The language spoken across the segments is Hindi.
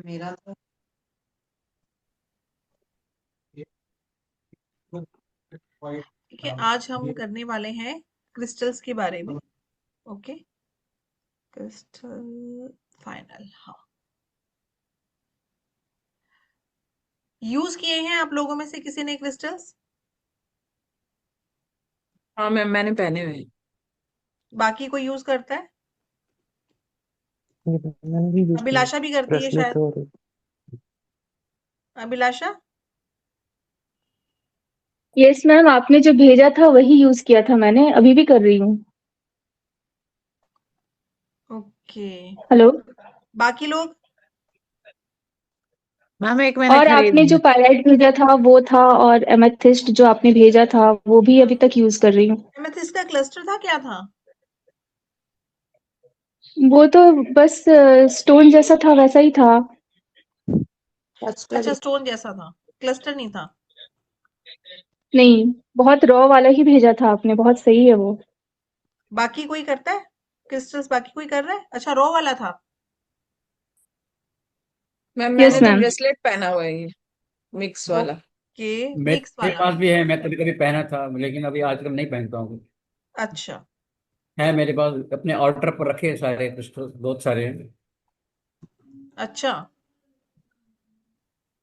मेरा तो ठीक है, आज हम करने वाले हैं क्रिस्टल्स के बारे में। Okay, crystal final. हाँ, यूज किए हैं आप लोगों में से किसी ने क्रिस्टल्स? हाँ मैंने पहने हुए हैं। बाकी कोई यूज करता है? ये मैंने भी यूज किया अभिलाषा भी करती है ब्रेसलेट शायद। और अभिलाषा। यस मैम, आपने जो भेजा था वही यूज किया था मैंने, अभी भी कर रही हूँ। ओके। हेलो। बाकी लोग? मैम एक मैंने और खरीद आपने जो लिया। पायलाइट भेजा था वो था, और एमेथिस्ट जो आपने भेजा था वो भी अभी तक यूज कर रही हूँ। एमेथिस्ट का क्लस्टर था, क्या था? वो तो बस स्टोन जैसा था, वैसा ही था। अच्छा, स्टोन जैसा था, क्लस्टर नहीं था। नहीं, बहुत रॉ वाला ही भेजा था आपने, बहुत सही है वो। बाकी कोई करता है क्रिस्टल्स? बाकी कोई कर रहा है? अच्छा, रॉ वाला था। मैम यस मैंने तो मैम। ब्रेसलेट पहना हुआ है, ये मिक्स वाला। ओके, मिक्स मेरे वाला। पास भी है। मैं कभी कभी पहना था लेकिन अभी आजकल नहीं पहनता हूँ। अच्छा। है मेरे पास, अपने ऑर्डर पर रखे हैं सारे क्रिस्टल, बहुत सारे हैं। अच्छा।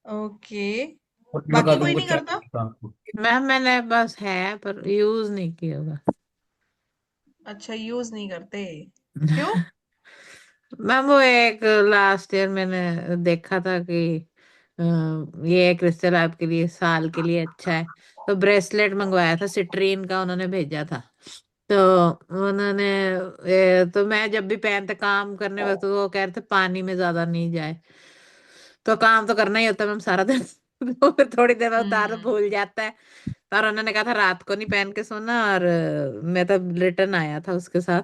ओके। फोटो लगा बाकी कोई दूंगा, नहीं चाहे करता? आपको। मैम मैंने बस है पर यूज नहीं किया हुआ। अच्छा, यूज नहीं करते? क्यों? मैम वो एक लास्ट ईयर मैंने देखा था कि ये क्रिस्टल आपके लिए साल के लिए अच्छा है, तो ब्रेसलेट मंगवाया था, सिट्रीन का उन्होंने भेजा था। तो उन्होंने तो मैं जब भी पहनते काम करने वक्त वो कह रहे थे पानी में ज्यादा नहीं जाए। तो काम तो करना ही होता है मैम सारा दिन। तो फिर थोड़ी देर में उतार हम्म। भूल जाता है। और उन्होंने कहा था रात को नहीं पहन के सोना, और मैं तब रिटर्न आया था उसके साथ।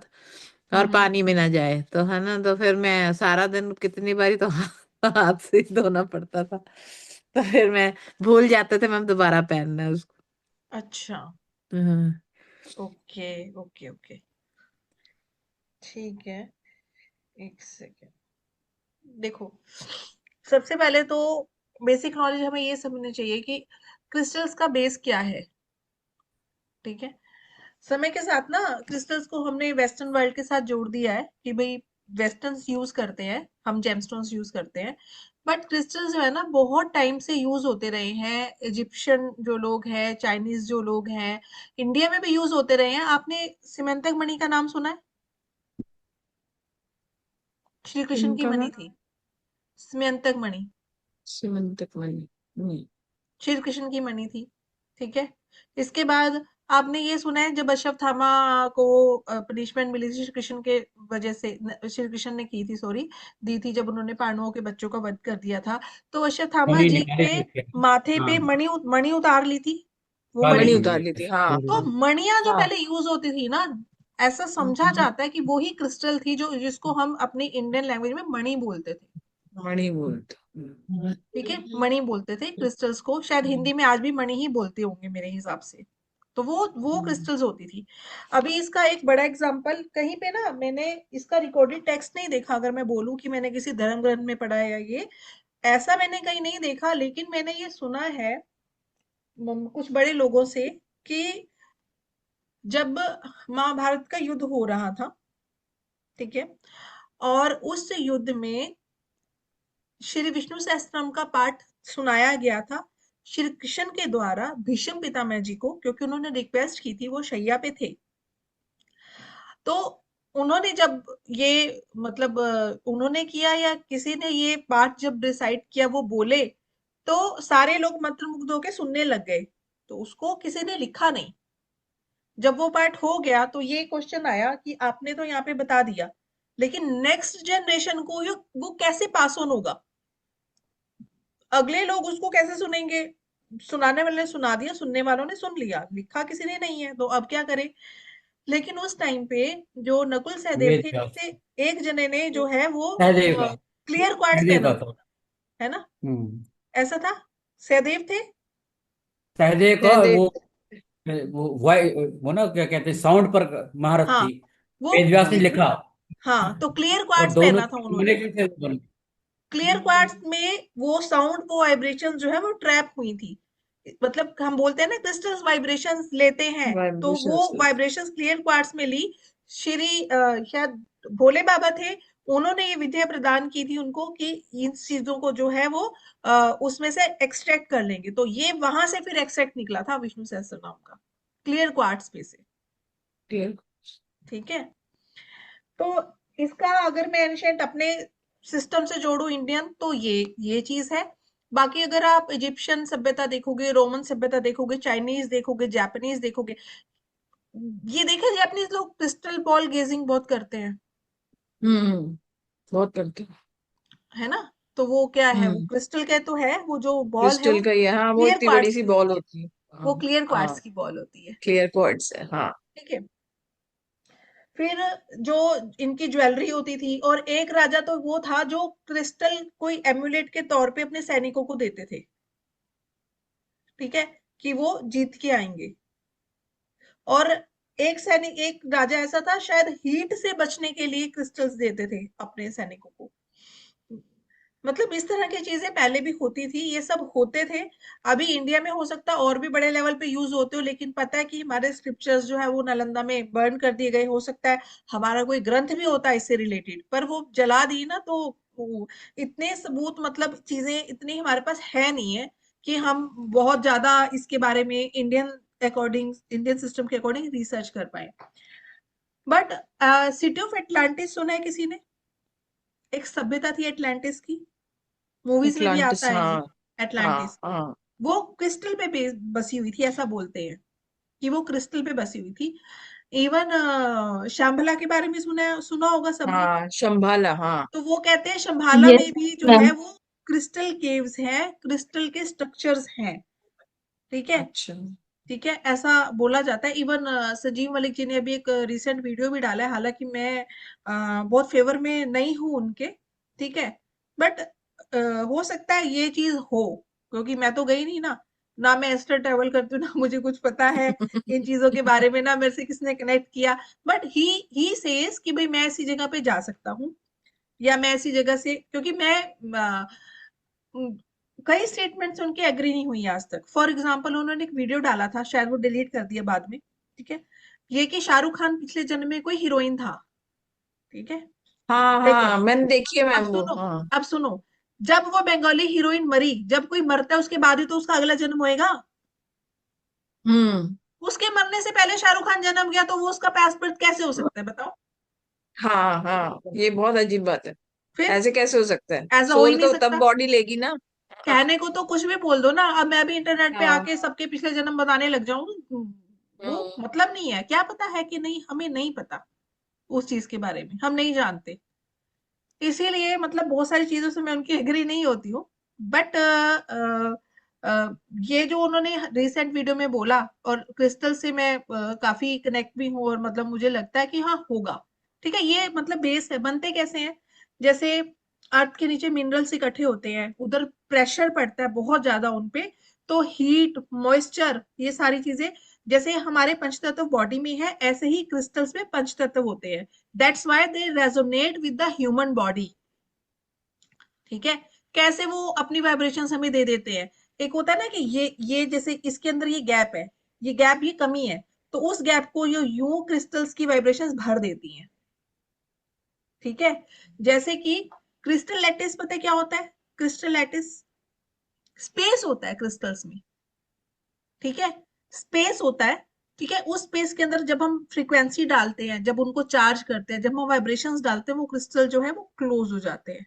और हम्म। पानी में ना जाए तो है ना, तो फिर मैं सारा दिन कितनी बारी तो हाथ से ही धोना पड़ता था। तो फिर मैं भूल जाते थे मैम दोबारा पहनना उसको। अच्छा। हाँ। Okay, okay, okay. ठीक है। एक सेकेंड। देखो, सबसे पहले तो बेसिक नॉलेज हमें ये समझनी चाहिए कि क्रिस्टल्स का बेस क्या है। ठीक है। समय के साथ ना क्रिस्टल्स को हमने वेस्टर्न वर्ल्ड के साथ जोड़ दिया है कि भाई वेस्टर्न्स यूज करते हैं, हम जेमस्टोन्स यूज करते हैं। बट क्रिस्टल्स जो है ना बहुत टाइम से यूज होते रहे हैं। इजिप्शियन जो लोग हैं, चाइनीज जो लोग हैं, इंडिया में भी यूज होते रहे हैं। आपने सीमेंतक मणि का नाम सुना है? श्री कृष्ण की इनका मणि मैम थी, सीमेंतक मणि। सीमेंट तक वाली नहीं। श्री कृष्ण की मणि थी। ठीक है। इसके बाद आपने ये सुना है जब अश्वत्थामा को पनिशमेंट मिली थी श्री कृष्ण के वजह से, श्री कृष्ण ने की थी, सॉरी, दी थी, जब उन्होंने पांडवों के बच्चों का वध कर दिया था। तो अश्वत्थामा मणि जी निकाले के थे क्या? माथे हाँ, पे मणि उतार ली थी, वो निकाली मणि। मणि थी उतार मैंने। ली थी, हाँ। तो मणियां जो हाँ। पहले यूज होती थी ना, ऐसा समझा जाता है कि वो ही क्रिस्टल थी जो जिसको हम अपनी इंडियन लैंग्वेज में मणि बोलते थे। मणि बोलते। ठीक है, मणि बोलते थे क्रिस्टल्स को। शायद हिंदी में आज भी मणि ही बोलते होंगे मेरे हिसाब से। तो वो क्रिस्टल्स होती थी। अभी इसका एक बड़ा एग्जांपल कहीं पे ना, मैंने इसका रिकॉर्डेड टेक्स्ट नहीं देखा, अगर मैं बोलूं कि मैंने किसी धर्म ग्रंथ में पढ़ा है या ये, ऐसा मैंने कहीं नहीं देखा, लेकिन मैंने ये सुना है कुछ बड़े लोगों से कि जब महाभारत का युद्ध हो रहा था, ठीक है, और उस युद्ध में श्री विष्णु सहस्त्रनाम का पाठ सुनाया गया था श्री कृष्ण के द्वारा भीष्म पितामह जी को, क्योंकि उन्होंने रिक्वेस्ट की थी, वो शैया पे थे। तो उन्होंने जब ये मतलब उन्होंने किया या किसी ने ये पाठ जब डिसाइड किया, वो बोले, तो सारे लोग मंत्रमुग्ध होके सुनने लग गए। तो उसको किसी ने लिखा नहीं। जब वो पार्ट हो गया तो ये क्वेश्चन आया कि आपने तो यहाँ पे बता दिया, लेकिन नेक्स्ट जनरेशन को ये वो कैसे पास ऑन होगा? अगले लोग उसको कैसे सुनेंगे? सुनाने वाले ने सुना दिया, सुनने वालों ने सुन लिया, लिखा किसी ने नहीं है, तो अब क्या करें? लेकिन उस टाइम पे जो नकुल सहदेव वेद थे, व्यास, इनमें से एक जने ने जो है वो सहदेव का, क्लियर क्वार्ट्स सहदेव पहना का था, था। है ना? हम्म। ऐसा था। सहदेव थे। सहदेव का सहदेव। वो ना क्या कहते हैं, साउंड पर महारत हाँ, थी। वो वेद व्यास ने लिखा। हाँ, तो क्लियर और क्वार्ट्स दोनों पहना था उन्होंने। कॉम्बिनेशन से बनी। क्लियर क्वार्ट्ज में वो साउंड, वो वाइब्रेशन जो है वो ट्रैप हुई थी। मतलब हम बोलते हैं ना क्रिस्टल्स वाइब्रेशंस लेते हैं, तो वो वाइब्रेशंस। वाइब्रेशंस क्लियर क्वार्ट्ज में ली। श्री शायद भोले बाबा थे, उन्होंने ये विद्या प्रदान की थी उनको कि इन चीजों को जो है वो उसमें से एक्सट्रैक्ट कर लेंगे। तो ये वहां से फिर एक्सट्रैक्ट निकला था विष्णु सहस्त्र नाम का, क्लियर क्वार्ट्ज में से। क्लियर। ठीक है, तो इसका अगर मैं एंशिएंट अपने सिस्टम से जोड़ू इंडियन, तो ये चीज है। बाकी अगर आप इजिप्शियन सभ्यता देखोगे, रोमन सभ्यता देखोगे, चाइनीज देखोगे, जापानीज देखोगे, ये देखा जापानीज लोग क्रिस्टल बॉल गेजिंग बहुत करते हैं, हम्म। बहुत करते हैं। है ना। तो वो क्या है, वो हम्म। क्रिस्टल का तो है, वो जो बॉल है वो क्रिस्टल का ये, हाँ, वो क्लियर इतनी बड़ी क्वार्ट्ज सी की बॉल होती है। होती है। वो हाँ। क्लियर क्वार्ट्ज हाँ। की बॉल होती है। क्लियर क्वार्ट्ज है, हाँ। ठीक है, फिर जो इनकी ज्वेलरी होती थी, और एक राजा तो वो था जो क्रिस्टल कोई एम्युलेट के तौर पे अपने सैनिकों को देते थे। ठीक है, कि वो जीत के आएंगे। और एक सैनिक, एक राजा ऐसा था शायद हीट से बचने के लिए क्रिस्टल्स देते थे अपने सैनिकों को। मतलब इस तरह की चीजें पहले भी होती थी, ये सब होते थे। अभी इंडिया में हो सकता है और भी बड़े लेवल पे यूज होते हो, लेकिन पता है कि हमारे स्क्रिप्चर्स जो है वो नालंदा में बर्न कर दिए गए। हो सकता है हमारा कोई ग्रंथ भी होता है इससे रिलेटेड, पर वो जला दी ना, तो इतने सबूत, मतलब चीजें इतनी हमारे पास है नहीं है कि हम बहुत ज्यादा इसके बारे में इंडियन अकॉर्डिंग, इंडियन सिस्टम के अकॉर्डिंग रिसर्च कर पाए। बट सिटी ऑफ एटलांटिस सुना है किसी ने? एक सभ्यता थी एटलांटिस की, मूवीज में भी आता अटलांटिस, है ये, हाँ। हाँ। एटलांटिस। हाँ। वो क्रिस्टल पे बसी हुई थी, ऐसा बोलते हैं कि वो क्रिस्टल पे बसी हुई थी। इवन शंभला के बारे में सुना होगा सबने। हाँ, शंभाला, हाँ। तो वो कहते हैं शंभाला यस में भी जो है मैम। वो क्रिस्टल केव्स हैं, क्रिस्टल के स्ट्रक्चर्स हैं। ठीक है, अच्छा। ठीक है, ऐसा बोला जाता है। इवन संजीव मलिक जी ने अभी एक रिसेंट वीडियो भी डाला है, हालांकि मैं बहुत फेवर में नहीं हूं उनके। ठीक है, बट हो सकता है ये चीज हो, क्योंकि मैं तो गई नहीं ना, ना मैं एस्टर ट्रेवल करती हूँ, ना मुझे कुछ पता है इन चीजों के बारे में, ना मेरे से किसने कनेक्ट किया। बट ही सेज कि भाई मैं ऐसी जगह पे जा सकता हूँ, या मैं ऐसी जगह से, क्योंकि मैं उम, कई स्टेटमेंट्स उनके एग्री नहीं हुई आज तक। फॉर एग्जांपल उन्होंने एक वीडियो डाला था, शायद वो डिलीट कर दिया बाद में। ठीक है, ये कि शाहरुख खान पिछले जन्म में कोई हीरोइन था। ठीक है, हाँ, देखो, हाँ, मैंने देखी है अब मैम वो, सुनो, हाँ। अब सुनो, जब वो बंगाली हीरोइन मरी, जब कोई मरता है उसके बाद ही तो उसका अगला जन्म होएगा। हम्म। उसके मरने से पहले शाहरुख खान जन्म गया, तो वो उसका पास्ट बर्थ कैसे हो सकता है बताओ? हाँ, हाँ, ये बहुत अजीब बात है। फिर ऐसे कैसे हो सकता है? ऐसा हो ही सोल नहीं तो तब सकता। बॉडी लेगी ना। कहने को तो कुछ भी बोल दो ना, अब मैं भी इंटरनेट पे हाँ। आके सबके पिछले जन्म बताने लग जाऊं, वो हम्म। मतलब नहीं है। क्या पता है कि नहीं, हमें नहीं पता उस चीज के बारे में, हम नहीं जानते। इसीलिए मतलब बहुत सारी चीजों से मैं उनकी एग्री नहीं होती हूँ। बट ये जो उन्होंने रिसेंट वीडियो में बोला, और क्रिस्टल से मैं काफी कनेक्ट भी हूँ, और मतलब मुझे लगता है कि हाँ होगा। ठीक है, ये मतलब बेस है। बनते कैसे हैं, जैसे अर्थ के नीचे मिनरल्स इकट्ठे होते हैं, उधर प्रेशर पड़ता है बहुत ज्यादा उनपे, तो हीट, मॉइस्चर, ये सारी चीजें, जैसे हमारे पंचतत्व बॉडी में है, ऐसे ही क्रिस्टल्स में पंचतत्व होते हैं। That's why they resonate with the human body. ठीक है, कैसे वो अपनी वाइब्रेशंस हमें दे देते हैं। एक होता है ना कि ये जैसे इसके अंदर ये गैप है, ये गैप, ये कमी है, तो उस गैप को ये यूं क्रिस्टल्स की वाइब्रेशंस भर देती हैं। ठीक है, जैसे कि क्रिस्टल लैटिस, पता है क्या होता है? क्रिस्टल लैटिस स्पेस होता है क्रिस्टल्स में। ठीक है, स्पेस होता है। ठीक है, उस स्पेस के अंदर जब हम फ्रीक्वेंसी डालते हैं, जब उनको चार्ज करते हैं, जब हम वाइब्रेशंस डालते हैं, वो क्रिस्टल जो है वो क्लोज हो जाते हैं।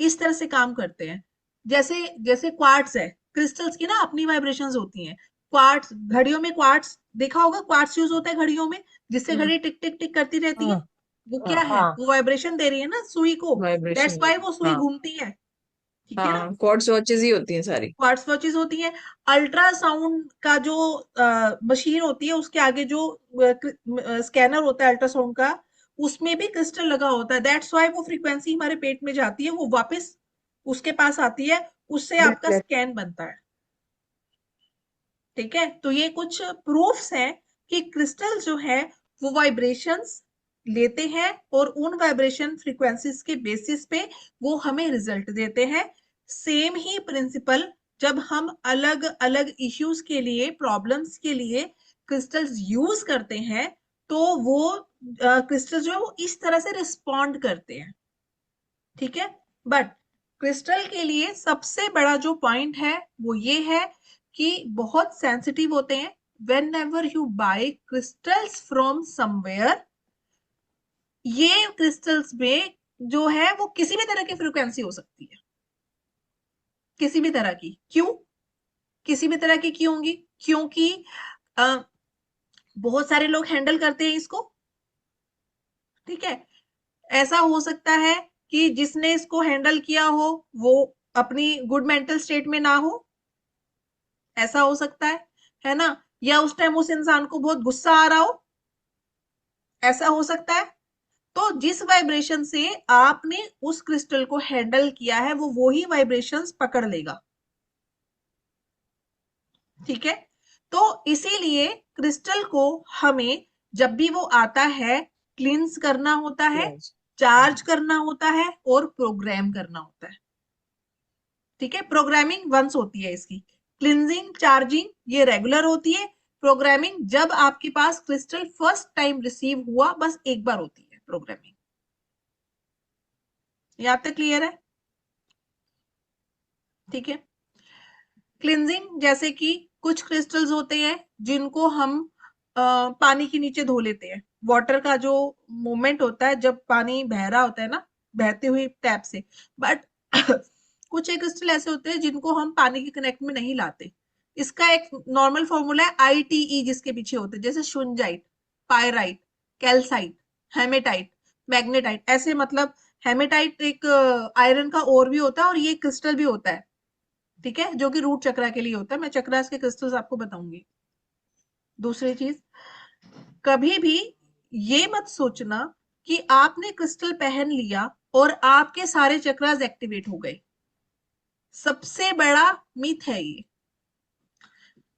इस तरह से काम करते हैं। जैसे जैसे क्वार्ट्स है, क्रिस्टल्स की ना अपनी वाइब्रेशंस होती हैं। क्वार्ट्स, घड़ियों में क्वार्ट्स देखा होगा, क्वार्ट्स यूज होता है घड़ियों में, जिससे हम्म। घड़ी टिक टिक टिक करती रहती है। हाँ। वो हाँ। क्या है, हाँ। वो वाइब्रेशन दे रही है ना सुई को। वाइब्रेशन दैट्स दे वाई रही वो है। सुई हाँ। घूमती है। ठीक है ना, हाँ, क्वार्ट्ज वॉचेज ही होती हैं सारी। क्वार्ट्ज वॉचेस होती हैं। अल्ट्रासाउंड का जो मशीन होती है, उसके आगे जो स्कैनर होता है अल्ट्रासाउंड का, उसमें भी क्रिस्टल लगा होता है। दैट्स वाई वो फ्रीक्वेंसी हमारे पेट में जाती है, वो वापस उसके पास आती है, उससे आपका ब्रेसलेट। स्कैन बनता है। ठीक है, तो ये कुछ प्रूफ्स हैं कि क्रिस्टल जो है वो वाइब्रेशंस लेते हैं और उन वाइब्रेशन फ्रीक्वेंसीज के बेसिस पे वो हमें रिजल्ट देते हैं। सेम ही प्रिंसिपल जब हम अलग अलग इश्यूज के लिए, प्रॉब्लम्स के लिए क्रिस्टल्स यूज करते हैं, तो वो क्रिस्टल जो है वो इस तरह से रिस्पॉन्ड करते हैं। ठीक है, बट क्रिस्टल के लिए सबसे बड़ा जो पॉइंट है वो ये है कि बहुत सेंसिटिव होते हैं। Whenever you buy crystals from somewhere, ये क्रिस्टल्स में जो है वो किसी भी तरह की फ्रीक्वेंसी हो सकती है, किसी भी तरह की। क्यों किसी भी तरह की क्यों होंगी? क्योंकि अ, बहुत सारे लोग हैंडल करते हैं इसको। ठीक है, ऐसा हो सकता है कि जिसने इसको हैंडल किया हो वो अपनी गुड मेंटल स्टेट में ना हो, ऐसा हो सकता है ना? या उस टाइम उस इंसान को बहुत गुस्सा आ रहा हो, ऐसा हो सकता है। तो जिस वाइब्रेशन से आपने उस क्रिस्टल को हैंडल किया है वो ही वाइब्रेशंस पकड़ लेगा। ठीक है, तो इसीलिए क्रिस्टल को हमें जब भी वो आता है क्लींस करना होता है, चार्ज करना होता है और प्रोग्राम करना होता है। ठीक है, प्रोग्रामिंग वंस होती है इसकी, क्लिनजिंग चार्जिंग ये रेगुलर होती है। प्रोग्रामिंग जब आपके पास क्रिस्टल फर्स्ट टाइम रिसीव हुआ, बस एक बार होती है प्रोग्रामिंग। यहां तक क्लियर है? ठीक है, क्लिनजिंग जैसे कि कुछ क्रिस्टल्स होते हैं जिनको हम पानी के नीचे धो लेते हैं। वाटर का जो मूवमेंट होता है जब पानी बह रहा होता है ना, बहते हुए टैप से, बट कुछ एक क्रिस्टल ऐसे होते हैं जिनको हम पानी के कनेक्ट में नहीं लाते। इसका एक नॉर्मल फॉर्मूला है ITE जिसके पीछे होते हैं, जैसे शुनजाइट, पायराइट, कैल्साइट, हेमेटाइट, मैग्नेटाइट। ऐसे मतलब हेमेटाइट एक आयरन का ओर भी होता है और ये क्रिस्टल भी होता है। ठीक है, जो कि रूट चक्रा के लिए होता है। मैं चक्रास के क्रिस्टल्स आपको बताऊंगी। दूसरी चीज, कभी भी ये मत सोचना कि आपने क्रिस्टल पहन लिया और आपके सारे चक्रास एक्टिवेट हो गए। सबसे बड़ा मिथ है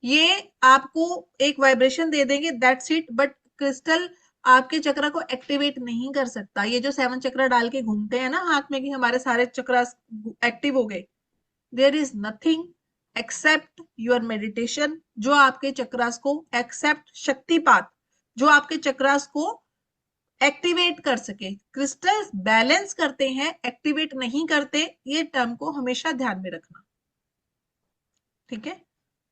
ये आपको एक वाइब्रेशन दे देंगे, दैट्स इट, बट क्रिस्टल आपके चक्र को एक्टिवेट नहीं कर सकता। ये जो 7 चक्र डाल के घूमते हैं ना हाथ में कि हमारे सारे चक्रास एक्टिव हो गए, there is nothing except your meditation, जो आपके चक्रास को, एक्सेप्ट शक्तिपात, जो आपके चक्रास को एक्टिवेट कर सके। क्रिस्टल्स बैलेंस करते हैं, एक्टिवेट नहीं करते। ये टर्म को हमेशा ध्यान में रखना। ठीक है,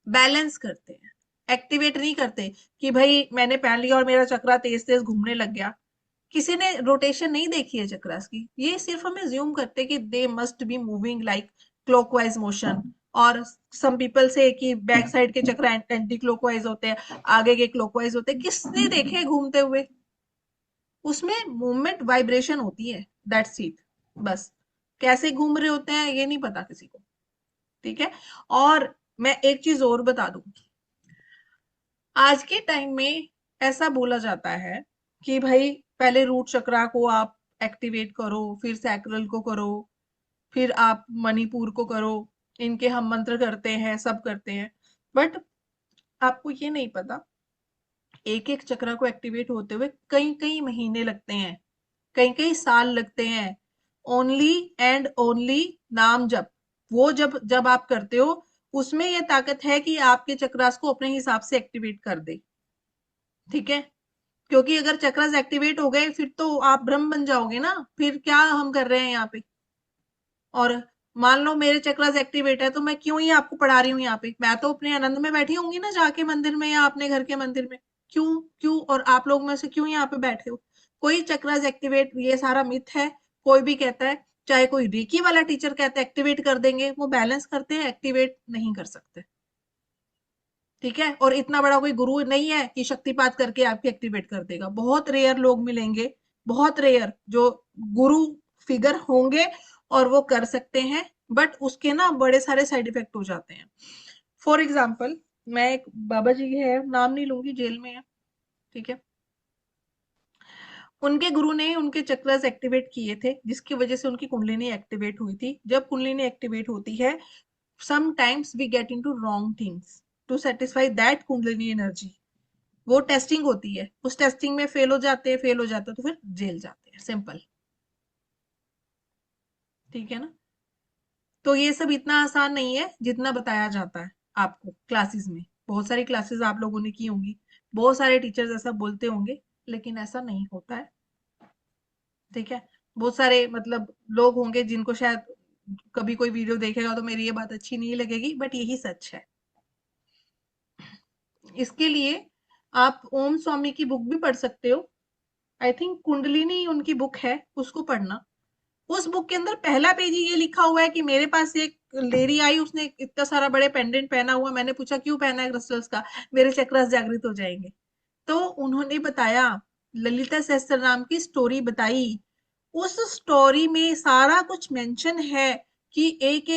बैलेंस करते हैं, एक्टिवेट नहीं करते कि भाई मैंने पहन लिया और मेरा चक्रा तेज तेज घूमने लग गया। किसी ने रोटेशन नहीं देखी है चक्रास की, ये सिर्फ हमें ज्यूम करते कि they must be moving like clockwise motion. और सम पीपल से कि बैक साइड के चक्र एंटी क्लॉकवाइज होते हैं, आगे के क्लॉकवाइज होते हैं। किसने देखे घूमते हुए? उसमें मूवमेंट वाइब्रेशन होती है, दैट्स इट। बस कैसे घूम रहे होते हैं ये नहीं पता किसी को। ठीक है, और मैं एक चीज और बता दूं, आज के टाइम में ऐसा बोला जाता है कि भाई पहले रूट चक्रा को आप एक्टिवेट करो, फिर सैक्रल को करो, फिर आप मणिपुर को करो। इनके हम मंत्र करते हैं, सब करते हैं, बट आपको ये नहीं पता एक एक चक्र को एक्टिवेट होते हुए कई कई महीने लगते हैं, कई कई साल लगते हैं। ओनली एंड ओनली नाम जप, वो जब जब आप करते हो उसमें ये ताकत है कि आपके चक्रास को अपने हिसाब से एक्टिवेट कर दे। ठीक है, क्योंकि अगर चक्रास एक्टिवेट हो गए फिर तो आप ब्रह्म बन जाओगे ना। फिर क्या हम कर रहे हैं यहाँ पे? और मान लो मेरे चक्रास एक्टिवेट है तो मैं क्यों ही आपको पढ़ा रही हूँ यहाँ पे? मैं तो अपने आनंद में बैठी होंगी ना जाके मंदिर में या अपने घर के मंदिर में। क्यों क्यों और आप लोग में से क्यों यहाँ पे बैठे हो? कोई चक्रास एक्टिवेट, ये सारा मिथ है। कोई भी कहता है, चाहे कोई रेकी वाला टीचर कहता है एक्टिवेट कर देंगे, वो बैलेंस करते हैं, एक्टिवेट नहीं कर सकते। ठीक है, और इतना बड़ा कोई गुरु नहीं है कि शक्तिपात करके आपकी एक्टिवेट कर देगा। बहुत रेयर लोग मिलेंगे, बहुत रेयर जो गुरु फिगर होंगे और वो कर सकते हैं, बट उसके ना बड़े सारे साइड इफेक्ट हो जाते हैं। फॉर एग्जाम्पल, मैं एक बाबा जी है, नाम नहीं लूंगी, जेल में है। ठीक है, उनके गुरु ने उनके चक्रास एक्टिवेट किए थे जिसकी वजह से उनकी कुंडलिनी एक्टिवेट हुई थी। जब कुंडलिनी एक्टिवेट होती है, sometimes we get into wrong things to satisfy that kundalini energy. वो टेस्टिंग होती है, उस टेस्टिंग में फेल हो जाते हैं तो फिर जेल जाते हैं, सिंपल। ठीक है ना? तो ये सब इतना आसान नहीं है जितना बताया जाता है आपको क्लासेस में। बहुत सारी क्लासेस आप लोगों ने की होंगी, बहुत सारे टीचर्स ऐसा बोलते होंगे, लेकिन ऐसा नहीं होता है। ठीक है? बहुत सारे मतलब लोग होंगे जिनको शायद कभी कोई वीडियो देखेगा तो मेरी ये बात अच्छी नहीं लगेगी, बट यही सच है। इसके लिए आप ओम स्वामी की बुक भी पढ़ सकते हो। आई थिंक कुंडलिनी उनकी बुक है, उसको पढ़ना। उस बुक के अंदर पहला पेज ही ये लिखा हुआ है कि मेरे पास एक लेडी आई, उसने इतना सारा बड़े पेंडेंट पहना हुआ, मैंने पूछा क्यों पहना है क्रिस्टल्स का, मेरे चक्रास जागृत हो जाएंगे। तो उन्होंने बताया, ललिता सहस्त्र नाम की स्टोरी बताई। उस स्टोरी में सारा कुछ मेंशन है कि एक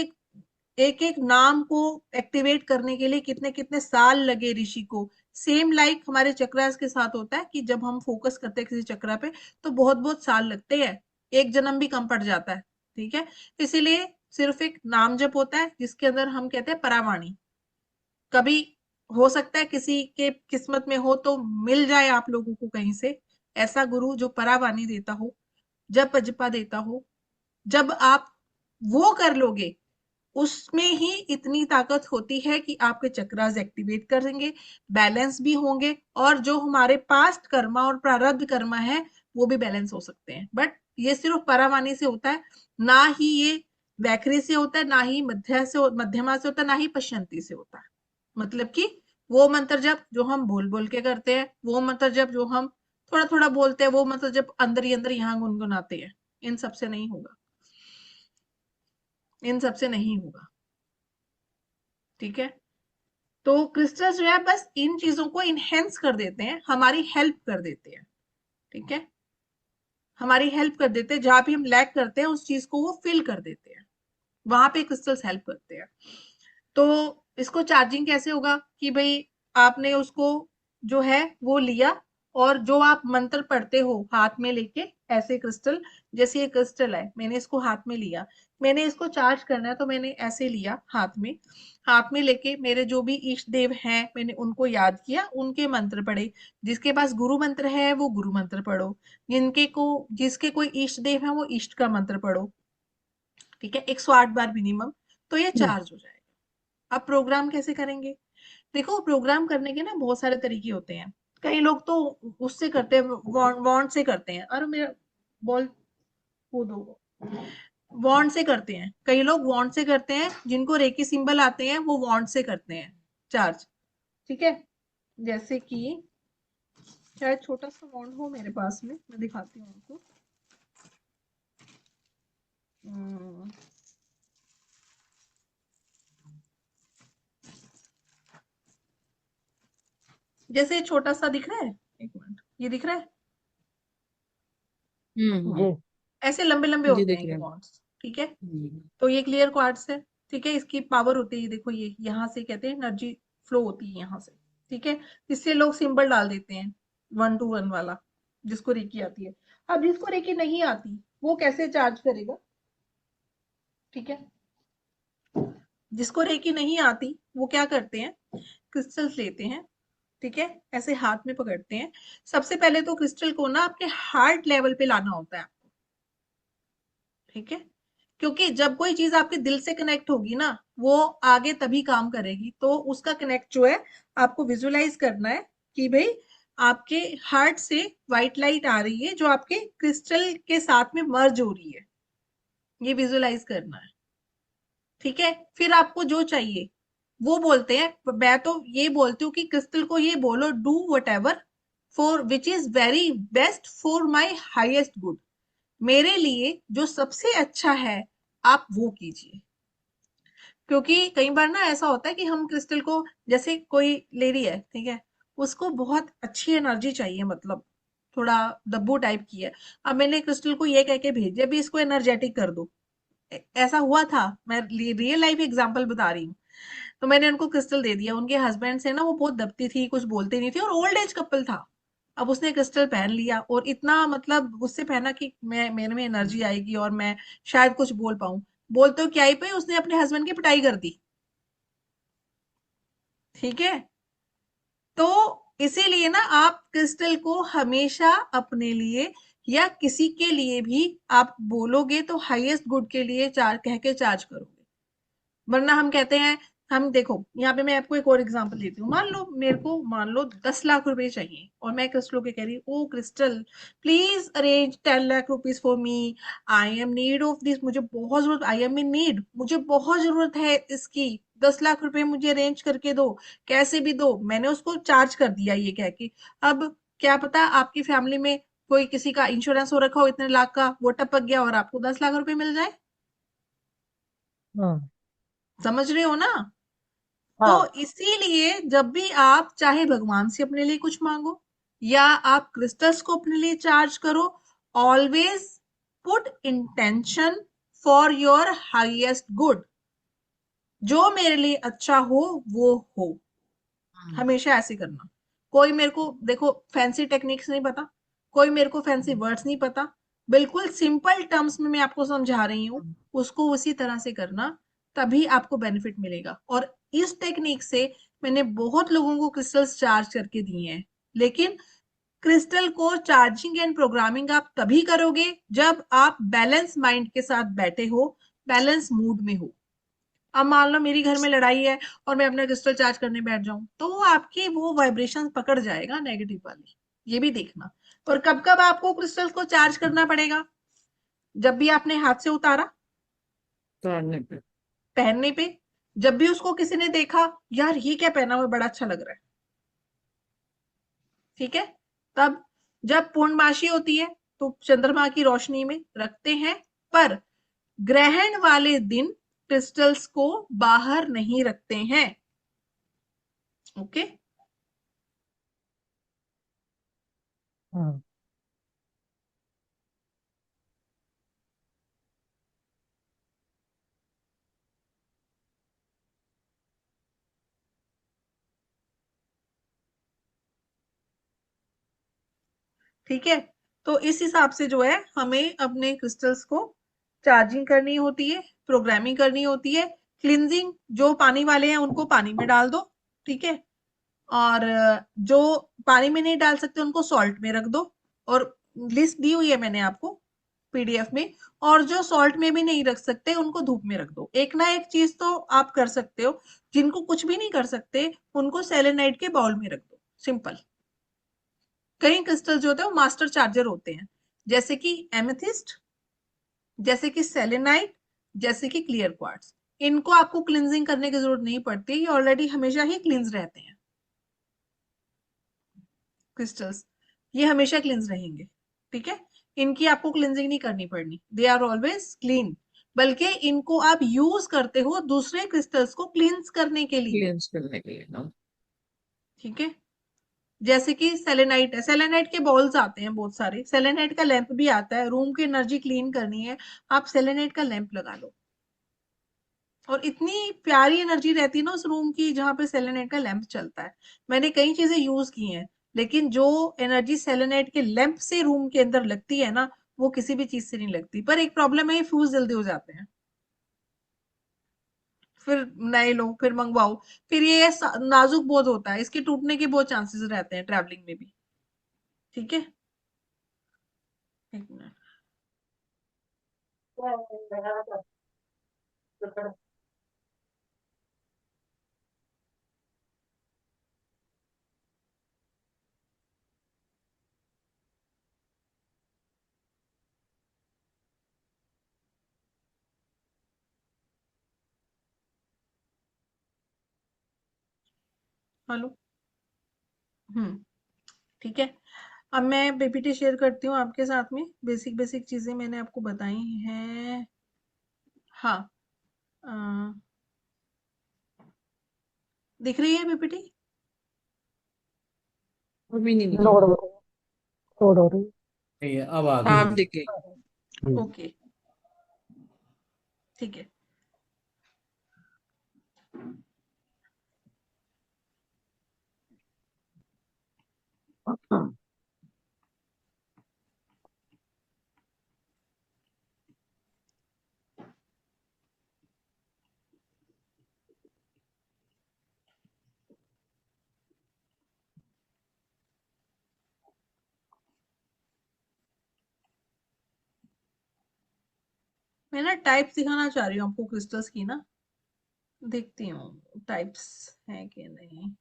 एक नाम को एक्टिवेट करने के लिए कितने कितने साल लगे ऋषि को। सेम लाइक हमारे चक्रास के साथ होता है कि जब हम फोकस करते हैं किसी चक्रा पे तो बहुत बहुत साल लगते हैं, एक जन्म भी कम पड़ जाता है। ठीक है? इसीलिए सिर्फ एक नाम जप होता है जिसके अंदर हम कहते हैं परावाणी। कभी हो सकता है किसी के किस्मत में हो तो मिल जाए आप लोगों को कहीं से ऐसा गुरु जो परावाणी देता हो, जप अजपा देता हो। जब आप वो कर लोगे, उसमें ही इतनी ताकत होती है कि आपके चक्रास एक्टिवेट करेंगे, बैलेंस भी होंगे, और जो हमारे पास्ट कर्मा और प्रारब्ध कर्मा है वो भी बैलेंस हो सकते हैं। बट ये सिर्फ परावाणी से होता है, ना ही ये वैखरी से होता है, ना ही मध्यमा से होता है, ना ही पश्यंती से होता है। मतलब कि वो मंत्र जब जो हम बोल बोल के करते हैं, वो मंत्र जब जो हम थोड़ा थोड़ा बोलते हैं, वो मंत्र जब अंदर ही अंदर यहाँ गुनगुनाते हैं, इन सबसे नहीं होगा, इन सबसे नहीं होगा। ठीक है? तो क्रिस्टल्स जो है बस इन चीजों को इनहेंस कर देते हैं, हमारी हेल्प कर देते हैं। ठीक है? हमारी हेल्प कर देते हैं, जहां भी हम लैक करते हैं उस चीज को वो फिल कर देते हैं, वहां पे क्रिस्टल्स हेल्प करते हैं। तो इसको चार्जिंग कैसे होगा कि भाई आपने उसको जो है वो लिया, और जो आप मंत्र पढ़ते हो हाथ में लेके, ऐसे क्रिस्टल, जैसे ये क्रिस्टल है मैंने इसको हाथ में लिया, मैंने इसको चार्ज करना है तो मैंने ऐसे लिया हाथ में, हाथ में लेके मेरे जो भी इष्ट देव हैं मैंने उनको याद किया, उनके मंत्र पढ़े। जिसके पास गुरु मंत्र है वो गुरु मंत्र पढ़ो, जिसके कोई इष्ट देव है वो इष्ट का मंत्र पढ़ो। ठीक है? 108 बार मिनिमम, तो ये चार्ज हो जाएगा। अब प्रोग्राम कैसे करेंगे? देखो, प्रोग्राम करने के ना बहुत सारे तरीके होते हैं। कई लोग तो उससे करते हैं, वॉन्ड से करते हैं। अरे मेरा बॉल वो दो, वॉन्ड से करते हैं, कई लोग वॉन्ड से करते हैं, जिनको रेकी सिंबल आते हैं वो वॉन्ड से करते हैं चार्ज। ठीक है? जैसे कि शायद छोटा सा वॉन्ड हो मेरे पास में, मैं दिखाती हूँ आपको। हम्म, जैसे छोटा सा दिख रहा है, एक मिनट, ये दिख रहा है, हम्म। जी ऐसे लंबे लंबे जी होते दिख हैं ये रहा है। वॉन्ड्स। ठीक है? हम्म। तो ये क्लियर क्वार्ट्स है। ठीक है? इसकी पावर होती है, देखो ये यहाँ से कहते हैं एनर्जी फ्लो होती है यहाँ से। ठीक है? इससे लोग सिंबल डाल देते हैं 1 to 1 वाला, जिसको रेकी आती है। अब जिसको रेकी नहीं आती वो कैसे चार्ज करेगा? ठीक है? जिसको रेकी नहीं आती वो क्या करते हैं, क्रिस्टल्स लेते हैं। ठीक है? ऐसे हाथ में पकड़ते हैं। सबसे पहले तो क्रिस्टल को ना आपके हार्ट लेवल पे लाना होता है आपको। ठीक है? क्योंकि जब कोई चीज आपके दिल से कनेक्ट होगी ना, वो आगे तभी काम करेगी। तो उसका कनेक्ट जो है, आपको विजुलाइज करना है कि भाई आपके हार्ट से व्हाइट लाइट आ रही है जो आपके क्रिस्टल के साथ में मर्ज हो रही है, ये विजुलाइज करना है। ठीक है? फिर आपको जो चाहिए वो बोलते हैं, मैं तो ये बोलती हूँ कि क्रिस्टल को ये बोलो, do what ever for which is very best for my highest good, मेरे लिए जो सबसे अच्छा है आप वो कीजिए। क्योंकि कई बार ना ऐसा होता है कि हम क्रिस्टल को, जैसे कोई लेडी है, ठीक है, उसको बहुत अच्छी एनर्जी चाहिए, मतलब थोड़ा दब्बू टाइप की है। अब मैंने क्रिस्टल को ये कह के भेजे भी इसको एनर्जेटिक कर दो, ऐसा हुआ था, मैं रियल लाइफ एग्जांपल बता रही हूँ। तो मैंने उनको क्रिस्टल दे दिया, उनके हस्बैंड से ना वो बहुत दबती थी, कुछ बोलती नहीं थी, और ओल्ड एज कपल था। अब उसने क्रिस्टल पहन लिया और इतना मतलब उससे पहना कि मैं मेरे में एनर्जी आएगी और मैं शायद कुछ बोल पाऊं। बोल तो क्या ही पाई, उसने अपने हस्बैंड की पिटाई कर दी। ठीक है? तो इसीलिए ना आप क्रिस्टल को हमेशा अपने लिए या किसी के लिए भी आप बोलोगे तो हाईएस्ट गुड के लिए चार्ज कह के चार्ज करोगे। वरना हम कहते हैं, हम देखो यहाँ पे मैं आपको एक और एग्जांपल देती हूँ। मान लो 10 लाख रुपए चाहिए और मैं क्रिस्टल को कह रही हूँ, O crystal please arrange 10 lakh rupees for me, I am need of this, मुझे बहुत जरूरत, आई एम इन नीड, मुझे बहुत जरूरत है इसकी, 10 लाख रुपए मुझे अरेंज करके दो, कैसे भी दो। मैंने उसको चार्ज कर दिया ये कह के। अब क्या पता आपकी फैमिली में कोई किसी का इंश्योरेंस हो रखा हो इतने लाख का, वो टपक गया और आपको 10 लाख रुपए मिल जाए। हाँ समझ रहे हो ना? तो हाँ इसीलिए जब भी आप चाहे भगवान से अपने लिए कुछ मांगो या आप क्रिस्टल्स को अपने लिए चार्ज करो, always put intention for your highest good. जो मेरे लिए अच्छा हो वो हो, हमेशा ऐसे करना। कोई मेरे को देखो फैंसी टेक्निक्स नहीं पता, कोई मेरे को फैंसी वर्ड्स नहीं पता, बिल्कुल सिंपल टर्म्स में मैं आपको समझा रही हूँ, उसको उसी तरह से करना, तभी आपको बेनिफिट मिलेगा। और इस टेक्निक से मैंने बहुत लोगों को क्रिस्टल्स चार्ज करके दिए हैं। लेकिन क्रिस्टल को चार्जिंग एंड प्रोग्रामिंग आप तभी करोगे जब आप बैलेंस माइंड के साथ बैठे हो, बैलेंस मूड में हो। अब मान लो मेरी घर में लड़ाई है और मैं अपना क्रिस्टल चार्ज करने बैठ जाऊं, तो वो आपकी वो वाइब्रेशन पकड़ जाएगा नेगेटिव वाली, ये भी देखना। और कब कब आपको क्रिस्टल को चार्ज करना पड़ेगा? जब भी आपने हाथ से उतारा करने पे। पहनने पे, जब भी उसको किसी ने देखा, यार ये क्या पहना हुआ है, बड़ा अच्छा लग रहा है, ठीक है, तब। जब पूर्णमासी होती है तो चंद्रमा की रोशनी में रखते हैं, पर ग्रहण वाले दिन क्रिस्टल्स को बाहर नहीं रखते हैं। ओके। हाँ ठीक है। तो इस हिसाब से जो है हमें अपने क्रिस्टल्स को चार्जिंग करनी होती है, प्रोग्रामिंग करनी होती है। क्लिनजिंग, जो पानी वाले हैं उनको पानी में डाल दो, ठीक है। और जो पानी में नहीं डाल सकते उनको सॉल्ट में रख दो। और लिस्ट दी हुई है मैंने आपको पीडीएफ में। और जो सॉल्ट में भी नहीं रख सकते उनको धूप में रख दो। एक ना एक चीज तो आप कर सकते हो। जिनको कुछ भी नहीं कर सकते उनको सेलेनाइड के बाउल में रख दो, सिंपल। कई क्रिस्टल जो होते हैं वो मास्टर चार्जर होते हैं, जैसे कि एमेथिस्ट, जैसे कि सेलेनाइट, जैसे कि क्लियर क्वार्ट्ज। इनको आपको क्लिनजिंग करने की जरूरत नहीं पड़ती, ये ऑलरेडी हमेशा ही क्लिंज रहते हैं। क्रिस्टल्स ये हमेशा क्लिंज रहेंगे, ठीक है। इनकी आपको क्लिनजिंग नहीं करनी पड़नी, दे आर ऑलवेज क्लीन। बल्कि इनको आप यूज करते हो दूसरे क्रिस्टल्स को क्लींस करने के लिए, क्लींस करने के लिए ना। ठीक है। जैसे कि सेलेनाइट है, सेलेनाइट के बॉल्स आते हैं बहुत सारे, सेलेनाइट का लैंप भी आता है। रूम की एनर्जी क्लीन करनी है, आप सेलेनाइट का लैंप लगा लो, और इतनी प्यारी एनर्जी रहती है ना उस रूम की जहां पे सेलेनाइट का लैंप चलता है। मैंने कई चीजें यूज की हैं, लेकिन जो एनर्जी सेलेनाइट के लैंप से रूम के अंदर लगती है ना, वो किसी भी चीज से नहीं लगती। पर एक प्रॉब्लम है, फ्यूज जल्दी हो जाते हैं। फिर नए लो, फिर मंगवाओ, फिर ये नाजुक बहुत होता है, इसके टूटने के बहुत चांसेस रहते हैं ट्रैवलिंग में भी, ठीक है। एक मिनट। हेलो। हम्म। ठीक है। अब मैं पीपीटी शेयर करती हूँ आपके साथ में, बेसिक बेसिक चीजें मैंने आपको बताई हैं। हाँ। अ, दिख रही है पीपीटी? अभी नहीं दिखी। लोड हो रही है, लोड हो रही ठीक है, अब आ हाँ गई। अब दिखी। है। ओके, ठीक है। मैं ना टाइप्स दिखाना चाह रही हूँ आपको क्रिस्टल्स की ना, देखती हूँ टाइप्स हैं कि नहीं।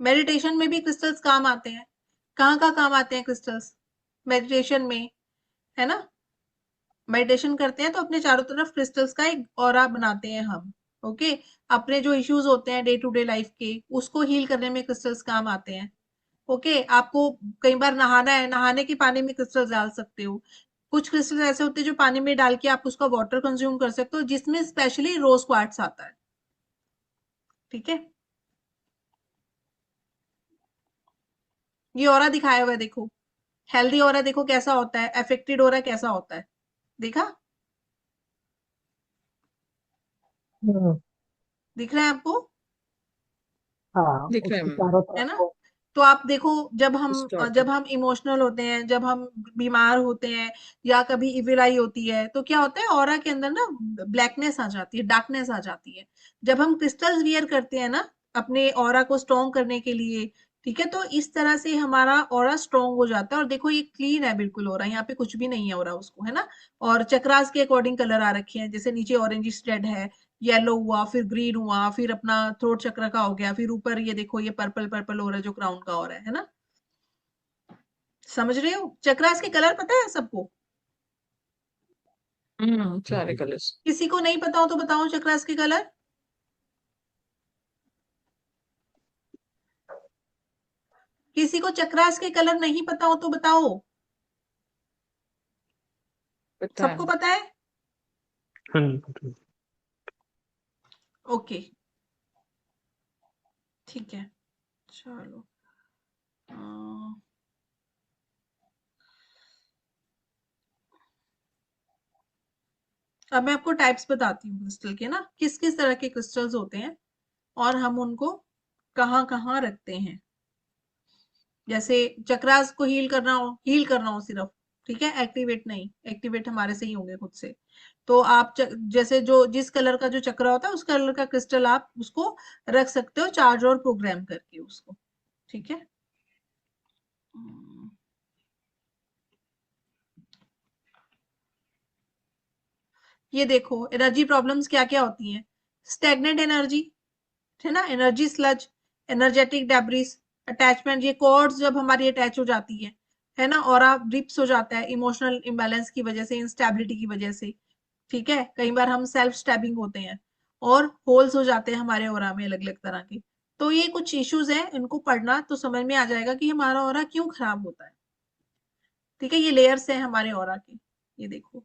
मेडिटेशन में भी क्रिस्टल्स काम आते हैं। कहाँ काम आते हैं क्रिस्टल्स? मेडिटेशन में, है ना। मेडिटेशन करते हैं तो अपने चारों तरफ क्रिस्टल्स का एक ऑरा बनाते हैं हम। ओके। अपने जो इश्यूज होते हैं डे टू डे लाइफ के, उसको हील करने में क्रिस्टल्स काम आते हैं। ओके। आपको कई बार नहाना है, नहाने के पानी में क्रिस्टल्स डाल सकते हो। कुछ क्रिस्टल्स ऐसे होते हैं जो पानी में डाल के आप उसका वाटर कंज्यूम कर सकते हो, जिसमें स्पेशली रोज क्वार्ट्स आता है। ठीक है। ये ऑरा दिखाया हुआ है, देखो। हेल्दी ऑरा देखो कैसा होता है, अफेक्टेड ऑरा कैसा होता है, देखा? हम्म, दिख रहा है आपको? हाँ, दिख रहा है उसके मैम। चारों है तरफ ना। वो। तो आप देखो, जब डिस्टॉर्टेड। हम इमोशनल होते हैं, जब हम बीमार होते हैं, या कभी इविल आई होती है, तो क्या होता है, ऑरा के अंदर ना ब्लैकनेस आ जाती है, डार्कनेस आ जाती है। जब हम क्रिस्टल्स वियर करते हैं ना, अपने ऑरा को स्ट्रॉन्ग करने के लिए, ठीक है, तो इस तरह से हमारा ऑरा स्ट्रॉन्ग हो जाता है। और देखो ये क्लीन है बिल्कुल ऑरा, यहाँ पे कुछ भी नहीं है ऑरा उसको, है ना। और चक्रास के अकॉर्डिंग कलर आ रखे हैं, जैसे नीचे ऑरेंजिश रेड है, येलो हुआ, फिर ग्रीन हुआ, फिर अपना थ्रोट चक्र का हो गया, फिर ऊपर ये देखो ये पर्पल पर्पल हो रहा है जो क्राउन का हो रहा है ना। समझ रहे हो? चक्रास के कलर पता है सबको? सारे कलर्स। किसी को नहीं पता हो तो बताओ चक्रास के कलर। किसी को चक्रास के कलर नहीं पता हो तो बताओ। पता है। सबको पता है? हाँ जी। ओके। ठीक है। चलो। अ, अब मैं आपको टाइप्स बताती हूँ क्रिस्टल के ना, किस किस तरह के क्रिस्टल्स होते हैं और हम उनको कहाँ कहाँ रखते हैं। जैसे चक्रास को हील करना हो सिर्फ, ठीक है, एक्टिवेट नहीं, एक्टिवेट हमारे से ही होंगे खुद से। तो आप जैसे जो जिस कलर का जो चक्रा होता है, उस कलर का क्रिस्टल आप उसको रख सकते हो, चार्ज और प्रोग्राम करके उसको। ठीक है। हम्म, ये देखो एनर्जी प्रॉब्लम्स क्या क्या होती हैं। स्टेगनेंट एनर्जी, है ना, energy sludge, energetic debris, attachment, ये कॉर्ड्स जब हमारी अटैच हो जाती है ना, और आप रिप्स हो जाता है इमोशनल इम्बैलेंस की वजह से, इंस्टेबिलिटी की वजह से। ठीक है। कई बार हम सेल्फ स्टैबिंग होते हैं, और होल्स हो जाते हैं हमारे ऑरा में अलग अलग तरह के। तो ये कुछ इश्यूज हैं, इनको पढ़ना तो समझ में आ जाएगा कि हमारा ऑरा क्यों खराब होता है। ठीक है। ये लेयर्स हैं हमारे ऑरा के। ये देखो,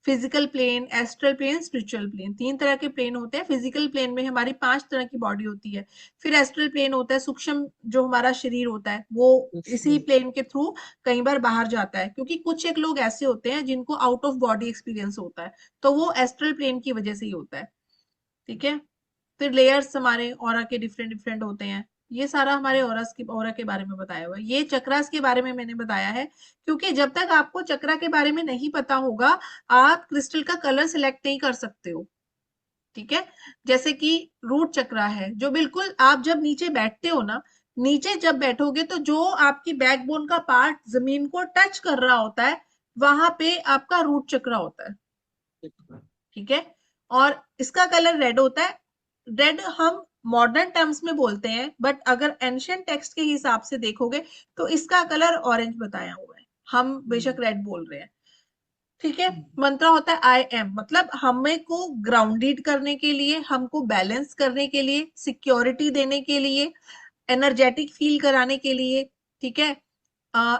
physical plane, astral plane, spiritual plane, तीन तरह के प्लेन होते हैं। फिजिकल प्लेन में हमारी 5 तरह की बॉडी होती है। फिर एस्ट्रल प्लेन होता है, सूक्ष्म जो हमारा शरीर होता है, वो इसी प्लेन के थ्रू कई बार बाहर जाता है, क्योंकि कुछ एक लोग ऐसे होते हैं जिनको आउट ऑफ बॉडी एक्सपीरियंस होता है, तो वो एस्ट्रल प्लेन की वजह से ही होता है। ठीक है। फिर लेयर्स हमारे ऑरा के डिफरेंट डिफरेंट होते हैं। ये सारा हमारे ऑरा के बारे में बताया हुआ है। ये चक्रास के बारे में मैंने बताया है, क्योंकि जब तक आपको चक्रा के बारे में नहीं पता होगा, आप क्रिस्टल का कलर सिलेक्ट नहीं कर सकते हो। ठीक है। जैसे कि रूट चक्रा है, जो बिल्कुल आप जब नीचे बैठते हो ना, नीचे जब बैठोगे तो जो आपकी बैकबोन का पार्ट जमीन को टच कर रहा होता है, वहां पे आपका रूट चक्रा होता है। ठीक है। और इसका कलर रेड होता है। रेड हम मॉडर्न टर्म्स में बोलते हैं, बट अगर एंशियंट टेक्स्ट के हिसाब से देखोगे तो इसका कलर ऑरेंज बताया हुआ है। हम बेशक रेड बोल रहे हैं। ठीक है। मंत्र होता है आई एम, मतलब हमें को ग्राउंडेड करने के लिए, हमको बैलेंस करने के लिए, सिक्योरिटी देने के लिए, एनर्जेटिक फील कराने के लिए। ठीक है।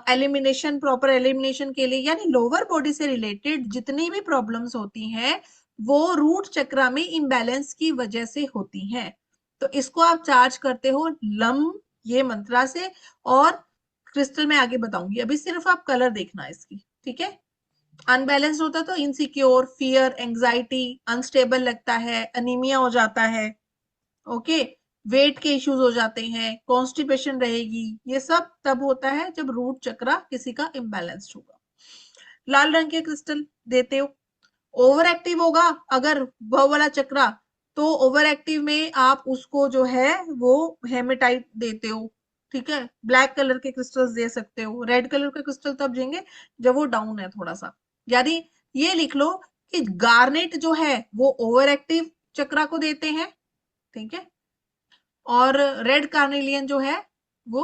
एलिमिनेशन, प्रॉपर एलिमिनेशन के लिए, यानी लोअर बॉडी से रिलेटेड जितनी भी प्रॉब्लम्स होती हैं, वो रूट चक्रा में इम्बैलेंस की वजह से होती हैं। तो इसको आप चार्ज करते हो लम, ये मंत्रा से। और क्रिस्टल में आगे बताऊंगी, अभी सिर्फ आप कलर देखना है इसकी। ठीक है। अनबैलेंस्ड होता है तो इनसिक्योर, फियर, एंजाइटी, अनस्टेबल लगता है, अनीमिया हो जाता है। ओके। वेट के इश्यूज हो जाते हैं, कॉन्स्टिपेशन रहेगी। ये सब तब होता है जब रूट चक्रा किसी का इम्बैलेंस्ड होगा। लाल रंग के क्रिस्टल देते हो। ओवर एक्टिव होगा अगर वह वाला चक्रा, तो ओवर एक्टिव में आप उसको जो है वो हेमेटाइट देते हो। ठीक है, ब्लैक कलर के क्रिस्टल्स दे सकते हो। रेड कलर के क्रिस्टल तब देंगे जब वो डाउन है थोड़ा सा। यानी ये लिख लो कि गार्नेट जो है वो ओवर एक्टिव चक्रा को देते हैं, ठीक है, और रेड कार्नेलियन जो है वो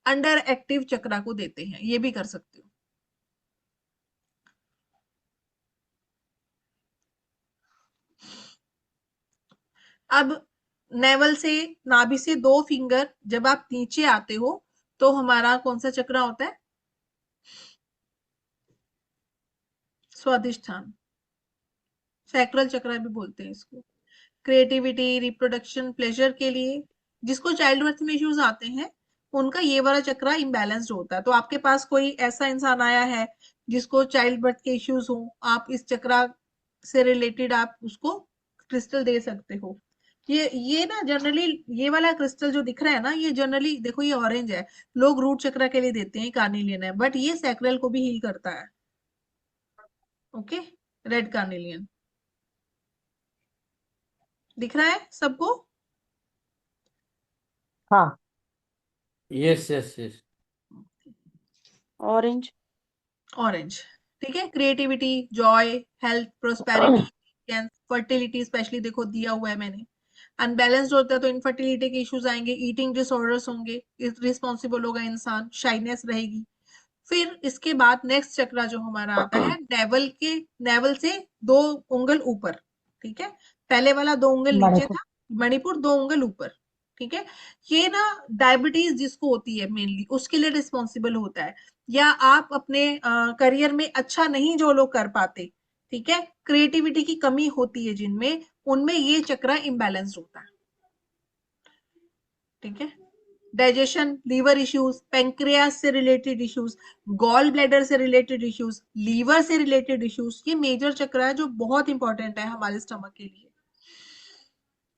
अंडर एक्टिव चक्रा को देते हैं। ये भी कर सकते हो। अब नेवल से, नाभि से 2 फिंगर जब आप नीचे आते हो तो हमारा कौन सा चक्र होता है? स्वादिष्ठान, सैक्रल चक्र भी बोलते हैं इसको। क्रिएटिविटी, रिप्रोडक्शन, प्लेजर के लिए जिसको चाइल्ड बर्थ में इश्यूज आते हैं उनका ये वाला चक्र इम्बैलेंस्ड होता है। तो आपके पास कोई ऐसा इंसान आया है जिसको चाइल्ड बर्थ के इश्यूज हो, आप इस चक्र से रिलेटेड आप उसको क्रिस्टल दे सकते हो। ये ना जनरली ये वाला क्रिस्टल जो दिख रहा है ना, ये जनरली देखो ये ऑरेंज है, लोग रूट चक्र के लिए देते हैं, कार्निलियन है, बट ये सैक्रल को भी हील करता है। ओके, रेड कार्निलियन दिख रहा है सबको? हाँ। Yes yes yes. Orange. Orange, ठीक है। Creativity, Joy, health, prosperity, fertility specially देखो दिया हुआ है मैंने। अनबैलेंस्ड होता है तो इनफर्टिलिटी के इश्यूज आएंगे, ईटिंग डिसऑर्डर्स होंगे, रिस्पॉन्सिबल होगा इंसान, शाइनेस रहेगी। फिर इसके बाद नेक्स्ट चक्र जो हमारा आता है नेवल के, नेवल से 2 उंगल ऊपर, ठीक है, पहले वाला 2 उंगल नीचे मणिपुर। था, मणिपुर 2 उंगल ऊपर, ठीक है। ये ना डायबिटीज जिसको होती है मेनली उसके लिए रिस्पॉन्सिबल होता है, या आप अपने करियर में अच्छा नहीं जो लोग कर पाते, ठीक है, क्रिएटिविटी की कमी होती है जिनमें, उनमें ये चक्र इम्बैलेंस्ड होता है, ठीक है। डाइजेशन, लीवर इश्यूज, पेंक्रियास से रिलेटेड इश्यूज, गॉल ब्लैडर से रिलेटेड इश्यूज, लीवर से रिलेटेड इश्यूज, ये मेजर चक्र है जो बहुत इंपॉर्टेंट है हमारे स्टमक के लिए,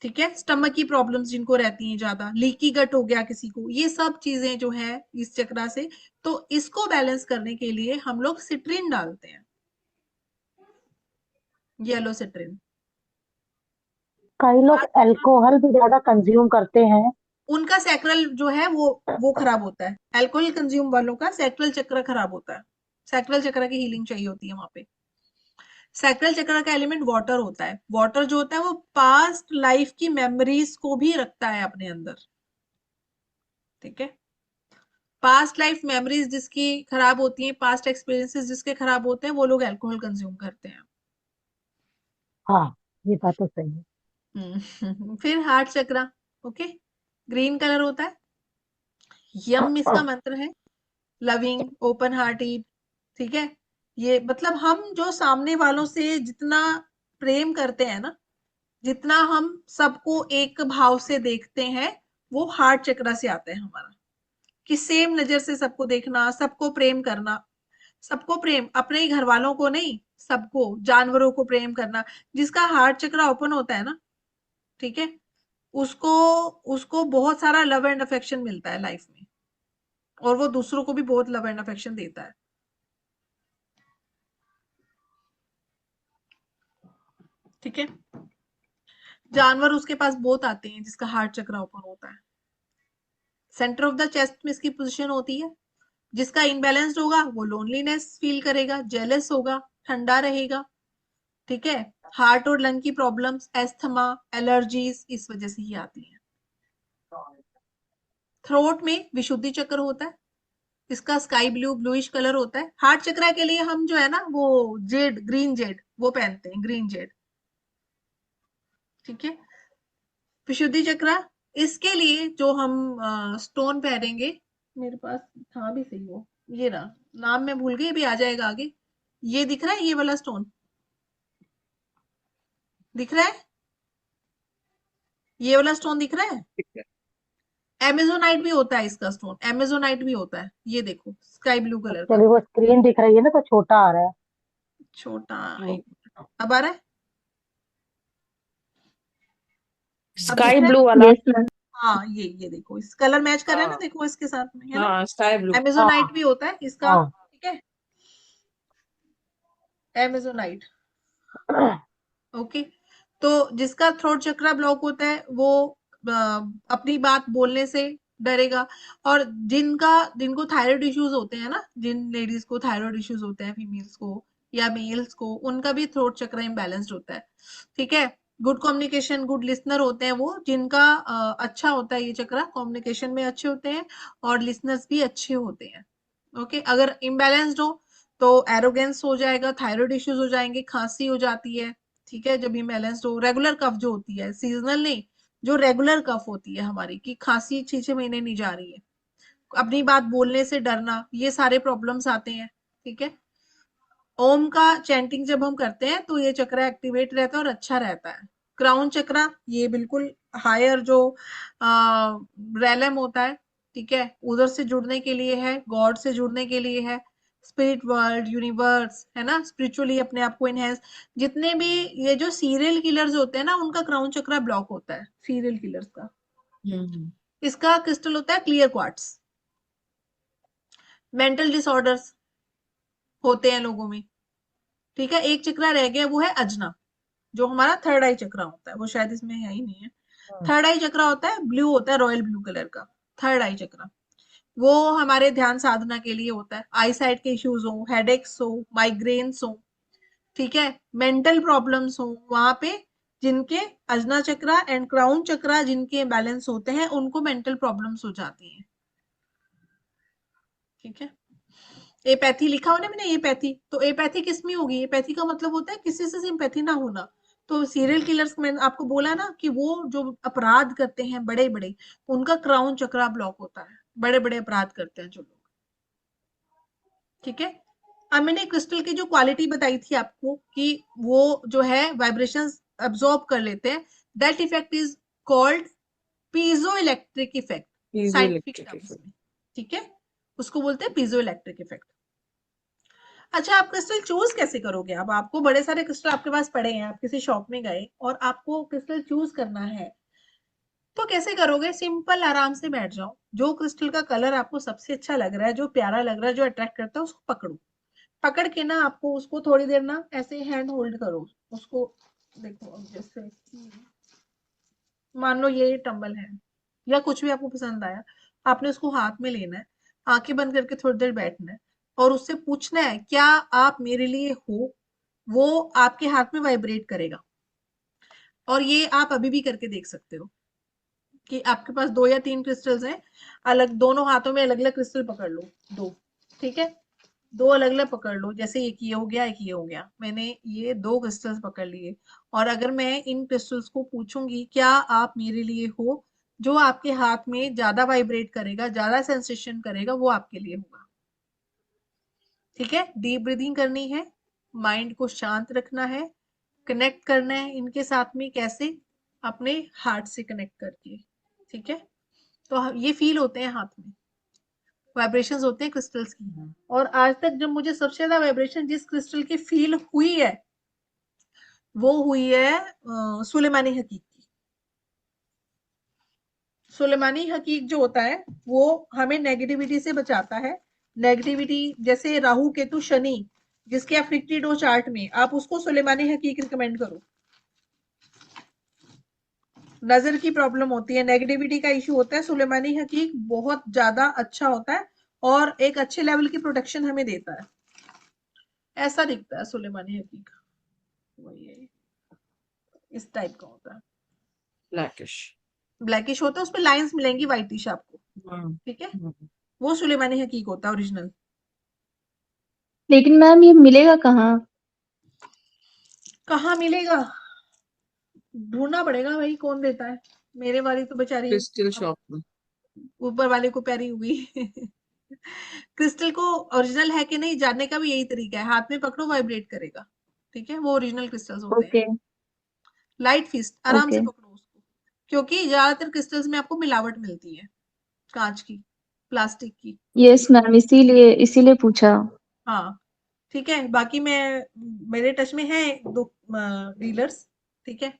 ठीक है। स्टमक की प्रॉब्लम्स जिनको रहती हैं ज्यादा, लीकी गट हो गया किसी को, ये सब चीजें जो है इस चक्र से, तो इसको बैलेंस करने के लिए हम लोग सिट्रिन डालते हैं, येलो सिट्रिन। कई लोग अल्कोहल भी ज्यादा कंज्यूम करते हैं। उनका सैक्रल जो है वो खराब होता है, अल्कोहल कंज्यूम वालों का सैक्रल चक्र खराब होता है। सैक्रल चक्र की हीलिंग चाहिए होती है वहां पे। सैक्रल चक्र का एलिमेंट वाटर होता है। वाटर जो होता है वो पास्ट लाइफ की मेमोरीज को भी रखता है अपने अंदर, ठीक है। पास्ट लाइफ मेमोरीज जिसकी खराब होती हैं, पास्ट एक्सपीरियंसेस जिसके खराब होते हैं, वो लोग अल्कोहल कंज्यूम करते हैं। हाँ, ये बात तो सही है। फिर हार्ट चक्र, ओके, ग्रीन कलर होता है, यम इसका मंत्र है, लविंग, ओपन हार्टेड, ठीक है। ये मतलब हम जो सामने वालों से जितना प्रेम करते हैं ना, जितना हम सबको एक भाव से देखते हैं, वो हार्ट चक्र से आता है हमारा, कि सेम नजर से सबको देखना, सबको प्रेम करना। सबको प्रेम, अपने ही घर वालों को नहीं, सबको, जानवरों को प्रेम करना। जिसका हार्ट चक्र ओपन होता है ना, ठीक है, उसको उसको बहुत सारा लव एंड अफेक्शन मिलता है लाइफ में, और वो दूसरों को भी बहुत लव एंड अफेक्शन देता है, ठीक है। जानवर उसके पास बहुत आते हैं जिसका हार्ट चक्र ओपन होता है। सेंटर ऑफ द चेस्ट में इसकी पोजीशन होती है। जिसका इनबैलेंस्ड होगा वो लोनलीनेस फील करेगा, जेलस होगा, ठंडा रहेगा, ठीक है। हार्ट और लंग की प्रॉब्लम्स, एस्थमा, एलर्जीज इस वजह से ही आती है। थ्रोट में विशुद्धि चक्र होता है, इसका स्काई ब्लू ब्लूइश कलर होता है। हार्ट चक्र के लिए हम जो है ना वो जेड, ग्रीन जेड वो पहनते हैं, ग्रीन जेड, ठीक है। विशुद्धि चक्र, इसके लिए जो हम स्टोन पहनेंगे, मेरे पास था भी सही वो, ये रहा, नाम मैं भूल गई, भी आ जाएगा आगे। ये दिख रहा है, ये वाला स्टोन दिख रहा है, ये वाला स्टोन दिख रहा है। एमेजोनाइट भी होता है इसका स्टोन, एमेजोनाइट भी होता है, ये देखो स्काई ब्लू कलर का। एक्चुअली वो स्क्रीन दिख रही है ना, तो छोटा आ रहा है। छोटा, वो एक मिनट, अब आ रहा है, अब दिख स्काई रहा है। ब्लू वाला। Yes ma'am. हाँ, ये देखो इस कलर मैच कर रहा है ना, हाँ देखो इसके साथ में है ना। हाँ, स्काई ब्लू। एमेजोनाइट हाँ। भी होता है इसका, हाँ। ठीक है, एमेजोनाइट, ओके। तो जिसका थ्रोट चक्र ब्लॉक होता है वो अ, अपनी बात बोलने से डरेगा। और जिनको थायराइड इश्यूज होते हैं ना, जिन लेडीज को थायराइड इश्यूज होते हैं, फीमेल्स को या मेल्स को, उनका भी थ्रोट चक्र इम्बैलेंस्ड होता है। ठीक है। गुड कम्युनिकेशन, गुड लिसनर होते हैं वो, जिनका अच्छा होता है ये चक्र, कम्युनिकेशन में अच्छे होते हैं और लिसनर्स भी अच्छे होते हैं। ओके। अगर इम्बैलेंस्ड हो तो एरोगेंस हो जाएगा, थायराइड इश्यूज हो जाएंगे, खांसी हो जाती है। ठीक है। जब इम्बैलेंस्ड हो, रेगुलर कफ जो होती है, सीजनल नहीं, जो रेगुलर कफ होती है हमारी, कि खांसी 6 6 महीने नहीं जा रही है, अपनी बात बोलने से डरना, ये सारे प्रॉब्लम्स आते हैं। ठीक है। ओम का चैंटिंग जब हम करते हैं तो ये चक्र एक्टिवेट रहता है और अच्छा रहता है। क्राउन चक्र ये बिल्कुल हायर जो रैलम होता है, ठीक है, उधर से जुड़ने के लिए है, गॉड से जुड़ने के लिए है, स्पिरिट वर्ल्ड, यूनिवर्स, है ना, स्पिरिचुअली अपने आप को इनहेंस। जितने भी ये जो सीरियल किलर्स होते हैं ना, उनका क्राउन चक्र ब्लॉक होता है, सीरियल किलर्स का। हम्म। इसका क्रिस्टल होता है क्लियर क्वार्ट्स। मेंटल डिसऑर्डर्स होते हैं लोगों में। ठीक है। एक चक्र रह गया, वो है अजना, जो हमारा थर्ड आई चक्र होता है, वो शायद इसमें है ही नहीं है। थर्ड आई चक्र होता है ब्लू, होता है रॉयल ब्लू कलर का थर्ड आई चक्र। वो हमारे ध्यान साधना के लिए होता है। आई साइट के इश्यूज हो, हेडेक्स हो, माइग्रेन्स हो, ठीक है, मेंटल प्रॉब्लम्स हो, वहां पे जिनके अजना चक्र एंड क्राउन चक्र जिनके बैलेंस होते हैं, उनको मेंटल प्रॉब्लम्स हो जाती हैं। ठीक है। एपैथी लिखा हो ना मैंने, एपैथी, तो एपैथी किसमें होगी? एपैथी का मतलब होता है किसी से सिंपैथी ना होना। तो सीरियल किलर्स, मैंने आपको बोला ना कि वो जो अपराध करते हैं बड़े बड़े, उनका क्राउन चक्रा ब्लॉक होता है, बड़े बड़े अपराध करते हैं जो लोग। ठीक है। अब मैंने क्रिस्टल की जो क्वालिटी बताई थी आपको कि वो जो है वाइब्रेशंस अब्सॉर्ब कर लेते हैं, that effect is called piezo electric effect, piezo scientific electric terms effect. में। ठीक है। उसको बोलते हैं पीजो इलेक्ट्रिक इफेक्ट। अच्छा, आप क्रिस्टल चूज कैसे करोगे? अब आपको बड़े सारे क्रिस्टल आपके पास पड़े हैं, आप किसी शॉप में गए और आपको क्रिस्टल चूज करना है, तो कैसे करोगे? सिंपल, आराम से बैठ जाओ, जो क्रिस्टल का कलर आपको सबसे अच्छा लग रहा है, जो प्यारा लग रहा है, जो अट्रैक्ट करता है, उसको पकड़ो। पकड़ के ना आपको उसको थोड़ी देर ना ऐसे हैंड होल्ड करो उसको। देखो, अब जैसे मान लो ये टंबल है या कुछ भी आपको पसंद आया, आपने उसको हाथ में लेना है, आंखें बंद करके थोड़ी देर बैठना है और उससे पूछना है, क्या आप मेरे लिए हो? वो आपके हाथ में वाइब्रेट करेगा। और ये आप अभी भी करके देख सकते हो कि आपके पास 2 या 3 क्रिस्टल्स हैं, अलग दोनों हाथों में अलग अलग क्रिस्टल पकड़ लो, 2। ठीक है। 2 अलग अलग पकड़ लो, जैसे एक ये हो गया, एक ये हो गया, मैंने ये 2 क्रिस्टल्स पकड़ लिए। और अगर मैं इन क्रिस्टल्स को पूछूंगी क्या आप मेरे लिए हो, जो आपके हाथ में ज्यादा वाइब्रेट करेगा, ज्यादा सेंसेशन करेगा, वो आपके लिए होगा। ठीक है। डीप ब्रीदिंग करनी है, माइंड को शांत रखना है, कनेक्ट करना है इनके साथ में, कैसे? अपने हार्ट से कनेक्ट करके। ठीक है। तो ये फील होते हैं हाथ में, वाइब्रेशंस होते हैं क्रिस्टल्स की। और आज तक जब मुझे सबसे ज्यादा वाइब्रेशन जिस क्रिस्टल की फील हुई है, वो हुई है सुलेमानी हकीक की। सुलेमानी हकीक जो होता है, वो हमें नेगेटिविटी से बचाता है। नेगेटिविटी, जैसे राहु केतु शनि, जिसके अफिक्टेड हो चार्ट में, आप उसको सुलेमानी हकीक रिकमेंड करो। नजर की प्रॉब्लम होती है, नेगेटिविटी का इशू होता है, सुलेमानी हकीक बहुत ज्यादा अच्छा होता है और एक अच्छे लेवल की प्रोटेक्शन हमें देता है। ऐसा दिखता है सुलेमानी हकीक, वही है, इस टाइप का होता है, ब्लैकिश। ब्लैकिश होता है, उसपे लाइंस मिलेंगी व्हाइटिश आपको। हम्म। ठीक है। हम्म। वो सुलेमानी हकीक होता है ओरिजिनल। लेकिन मैम ये मिलेगा कहाँ? कहाँ मिलेगा? ढूंढना पड़ेगा भाई, कौन देता है? मेरे वाली तो बेचारी क्रिस्टल शॉप में। ऊपर वाले को प्यारी हुई। क्रिस्टल को ओरिजिनल है कि नहीं जानने का भी यही तरीका है, हाथ में पकड़ो, वाइब्रेट करेगा। ठीक है। वो ओरिजिनल क्रिस्टल्स होते हैं। ओके, लाइट फिस्ट, आराम से ओके। पकड़ो उसको, क्योंकि ज्यादातर क्रिस्टल्स में आपको मिलावट मिलती है, कांच की, प्लास्टिक की। यस मैम, इसीलिए इसीलिए पूछा। हाँ। ठीक है। बाकी मैं, मेरे टच में है 2 डीलर्स। ठीक है।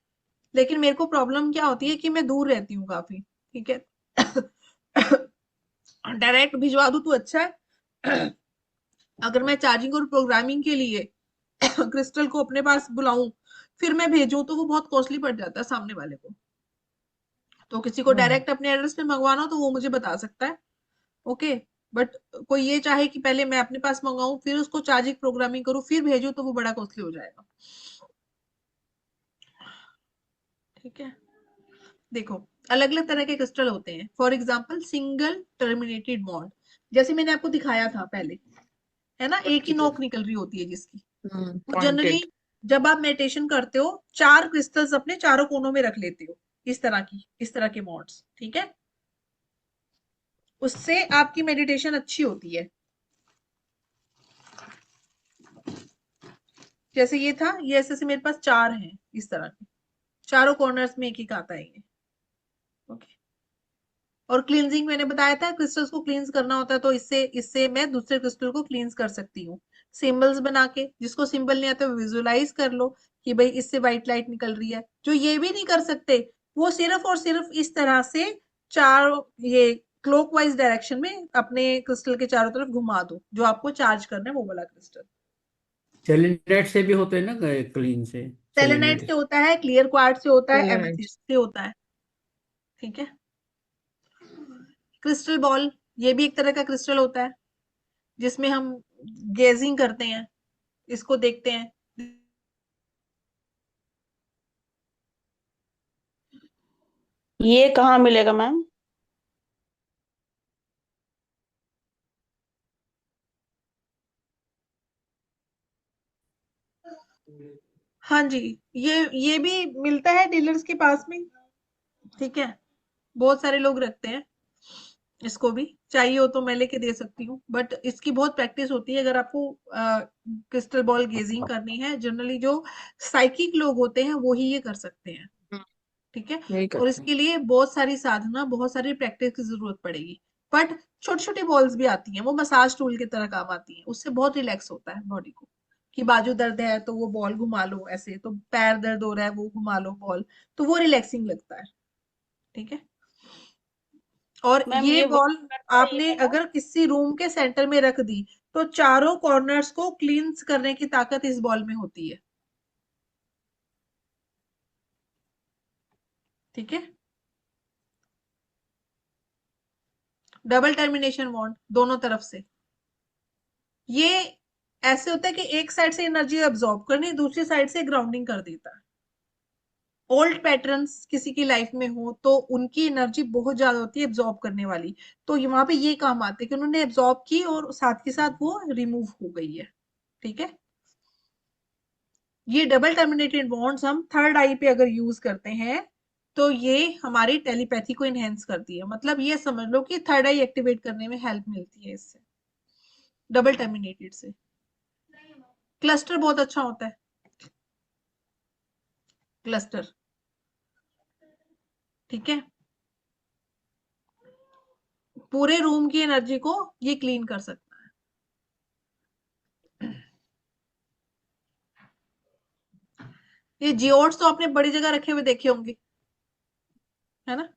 लेकिन मेरे को प्रॉब्लम क्या होती है कि मैं दूर रहती हूँ काफी। ठीक है। डायरेक्ट भिजवा दूं तो अच्छा है। अगर मैं चार्जिंग और प्रोग्रामिंग के लिए क्रिस्टल को अपने पास बुलाऊं, फिर मैं भेजूं, तो वो बहुत कॉस्टली पड़ जाता है सामने वाले को। तो किसी को डायरेक्ट अपने एड्रेस पे मंगवाना हो तो वो मुझे बता सकता है। ओके। बट कोई ये चाहे कि पहले मैं अपने पास मंगाऊं फिर उसको चार्जिंग प्रोग्रामिंग करूं फिर भेजूं तो वो बड़ा कॉस्टली हो जाएगा। ठीक है। देखो, अलग अलग तरह के क्रिस्टल होते हैं। For example single terminated bond, जैसे मैंने आपको दिखाया था पहले, है ना, एक ही नोक निकल रही होती है जिसकी। Generally pointed. जब आप मेडिटेशन करते हो 4 क्रिस्टल्स अपने चारों कोनों में रख लेते हो, इस तरह के बॉन्ड्स। ठीक है। उससे आपकी मेडिटेशन अच्छी होती है। जैसे ये था, ये ऐसे से मेरे पास 4 हैं इस तरह के, चारों कॉर्नर्स में एक एक आता है ये। ओके। और क्लींजिंग मैंने बताया था, क्रिस्टल्स को क्लींस करना होता है तो इससे इससे मैं दूसरे क्रिस्टल को क्लींस कर सकती हूँ। सिंबल्स बना के, जिसको सिंबल नहीं आता विजुअलाइज कर लो कि भाई इससे व्हाइट लाइट निकल रही है। जो ये भी नहीं कर सकते वो सिर्फ और सिर्फ इस तरह से चार ये क्लॉकवाइज डायरेक्शन में अपने क्रिस्टल के चारों तरफ घुमा दो, जो आपको चार्ज करना है वो वाला क्रिस्टल। सेलेनाइट से भी होते हैं ना, क्लीन से। सेलेनाइट से सेलेनाइट। होता है, क्लियर क्वार्ट्ज से होता है, सेलेनाइट। एमेथिस्ट से होता है। ठीक है। क्रिस्टल बॉल, ये भी एक तरह का क्रिस्टल होता है जिसमें हम गेजिंग करते हैं, इसको देखते हैं। ये कहाँ मिलेगा मैम? हाँ जी, ये भी मिलता है डीलर्स के पास में। ठीक है। बहुत सारे लोग रखते हैं, इसको भी चाहिए हो तो मैं लेके दे सकती हूँ, बट इसकी बहुत प्रैक्टिस होती है अगर आपको क्रिस्टल बॉल गेजिंग करनी है। जनरली जो साइकिक लोग होते हैं वो ही ये कर सकते हैं। ठीक है। यही और करते हैं। इसके लिए बहुत सारी साधना, बहुत सारी प्रैक्टिस की जरूरत पड़ेगी। बट छोटी छोटी बॉल्स भी आती हैं, वो मसाज टूल की तरह काम आती हैं, उससे बहुत रिलैक्स होता है बॉडी को। कि बाजू दर्द है तो वो बॉल घुमा लो ऐसे, तो पैर दर्द हो रहा है वो घुमा लो बॉल, तो वो रिलैक्सिंग लगता है। ठीक है। और मैम ये ये बॉल वर्क करता है आपने ये ना? अगर किसी रूम के सेंटर में रख दी तो चारों कॉर्नर्स को क्लींस करने की ताकत इस बॉल में होती है। ठीक है। डबल टर्मिनेशन बॉन्ड दोनों तरफ से। ये ऐसे होता है कि एक साइड से एनर्जी अब्सॉर्ब करनी, दूसरी साइड से ग्राउंडिंग कर देता है। ओल्ड पैटर्न्स किसी की लाइफ में हो तो उनकी एनर्जी बहुत ज्यादा होती है एब्जॉर्ब करने वाली, तो वहां पे ये काम आते हैं कि उन्होंने एब्जॉर्ब की और साथ के साथ वो रिमूव हो गई है। ठीक है। ये डबल टर्मिनेटेड बॉन्ड्स हम थर्ड आई पे अगर यूज करते हैं तो ये हमारी टेलीपैथी को इनहेंस करती है। मतलब ये समझ लो कि थर्ड आई एक्टिवेट करने में हेल्प मिलती है इससे, डबल टर्मिनेटेड से। क्लस्टर बहुत अच्छा होता है, क्लस्टर। ठीक है। पूरे रूम की एनर्जी को ये क्लीन कर सकता है। ये जियोड्स तो आपने बड़ी जगह रखे हुए देखे होंगे, है ना।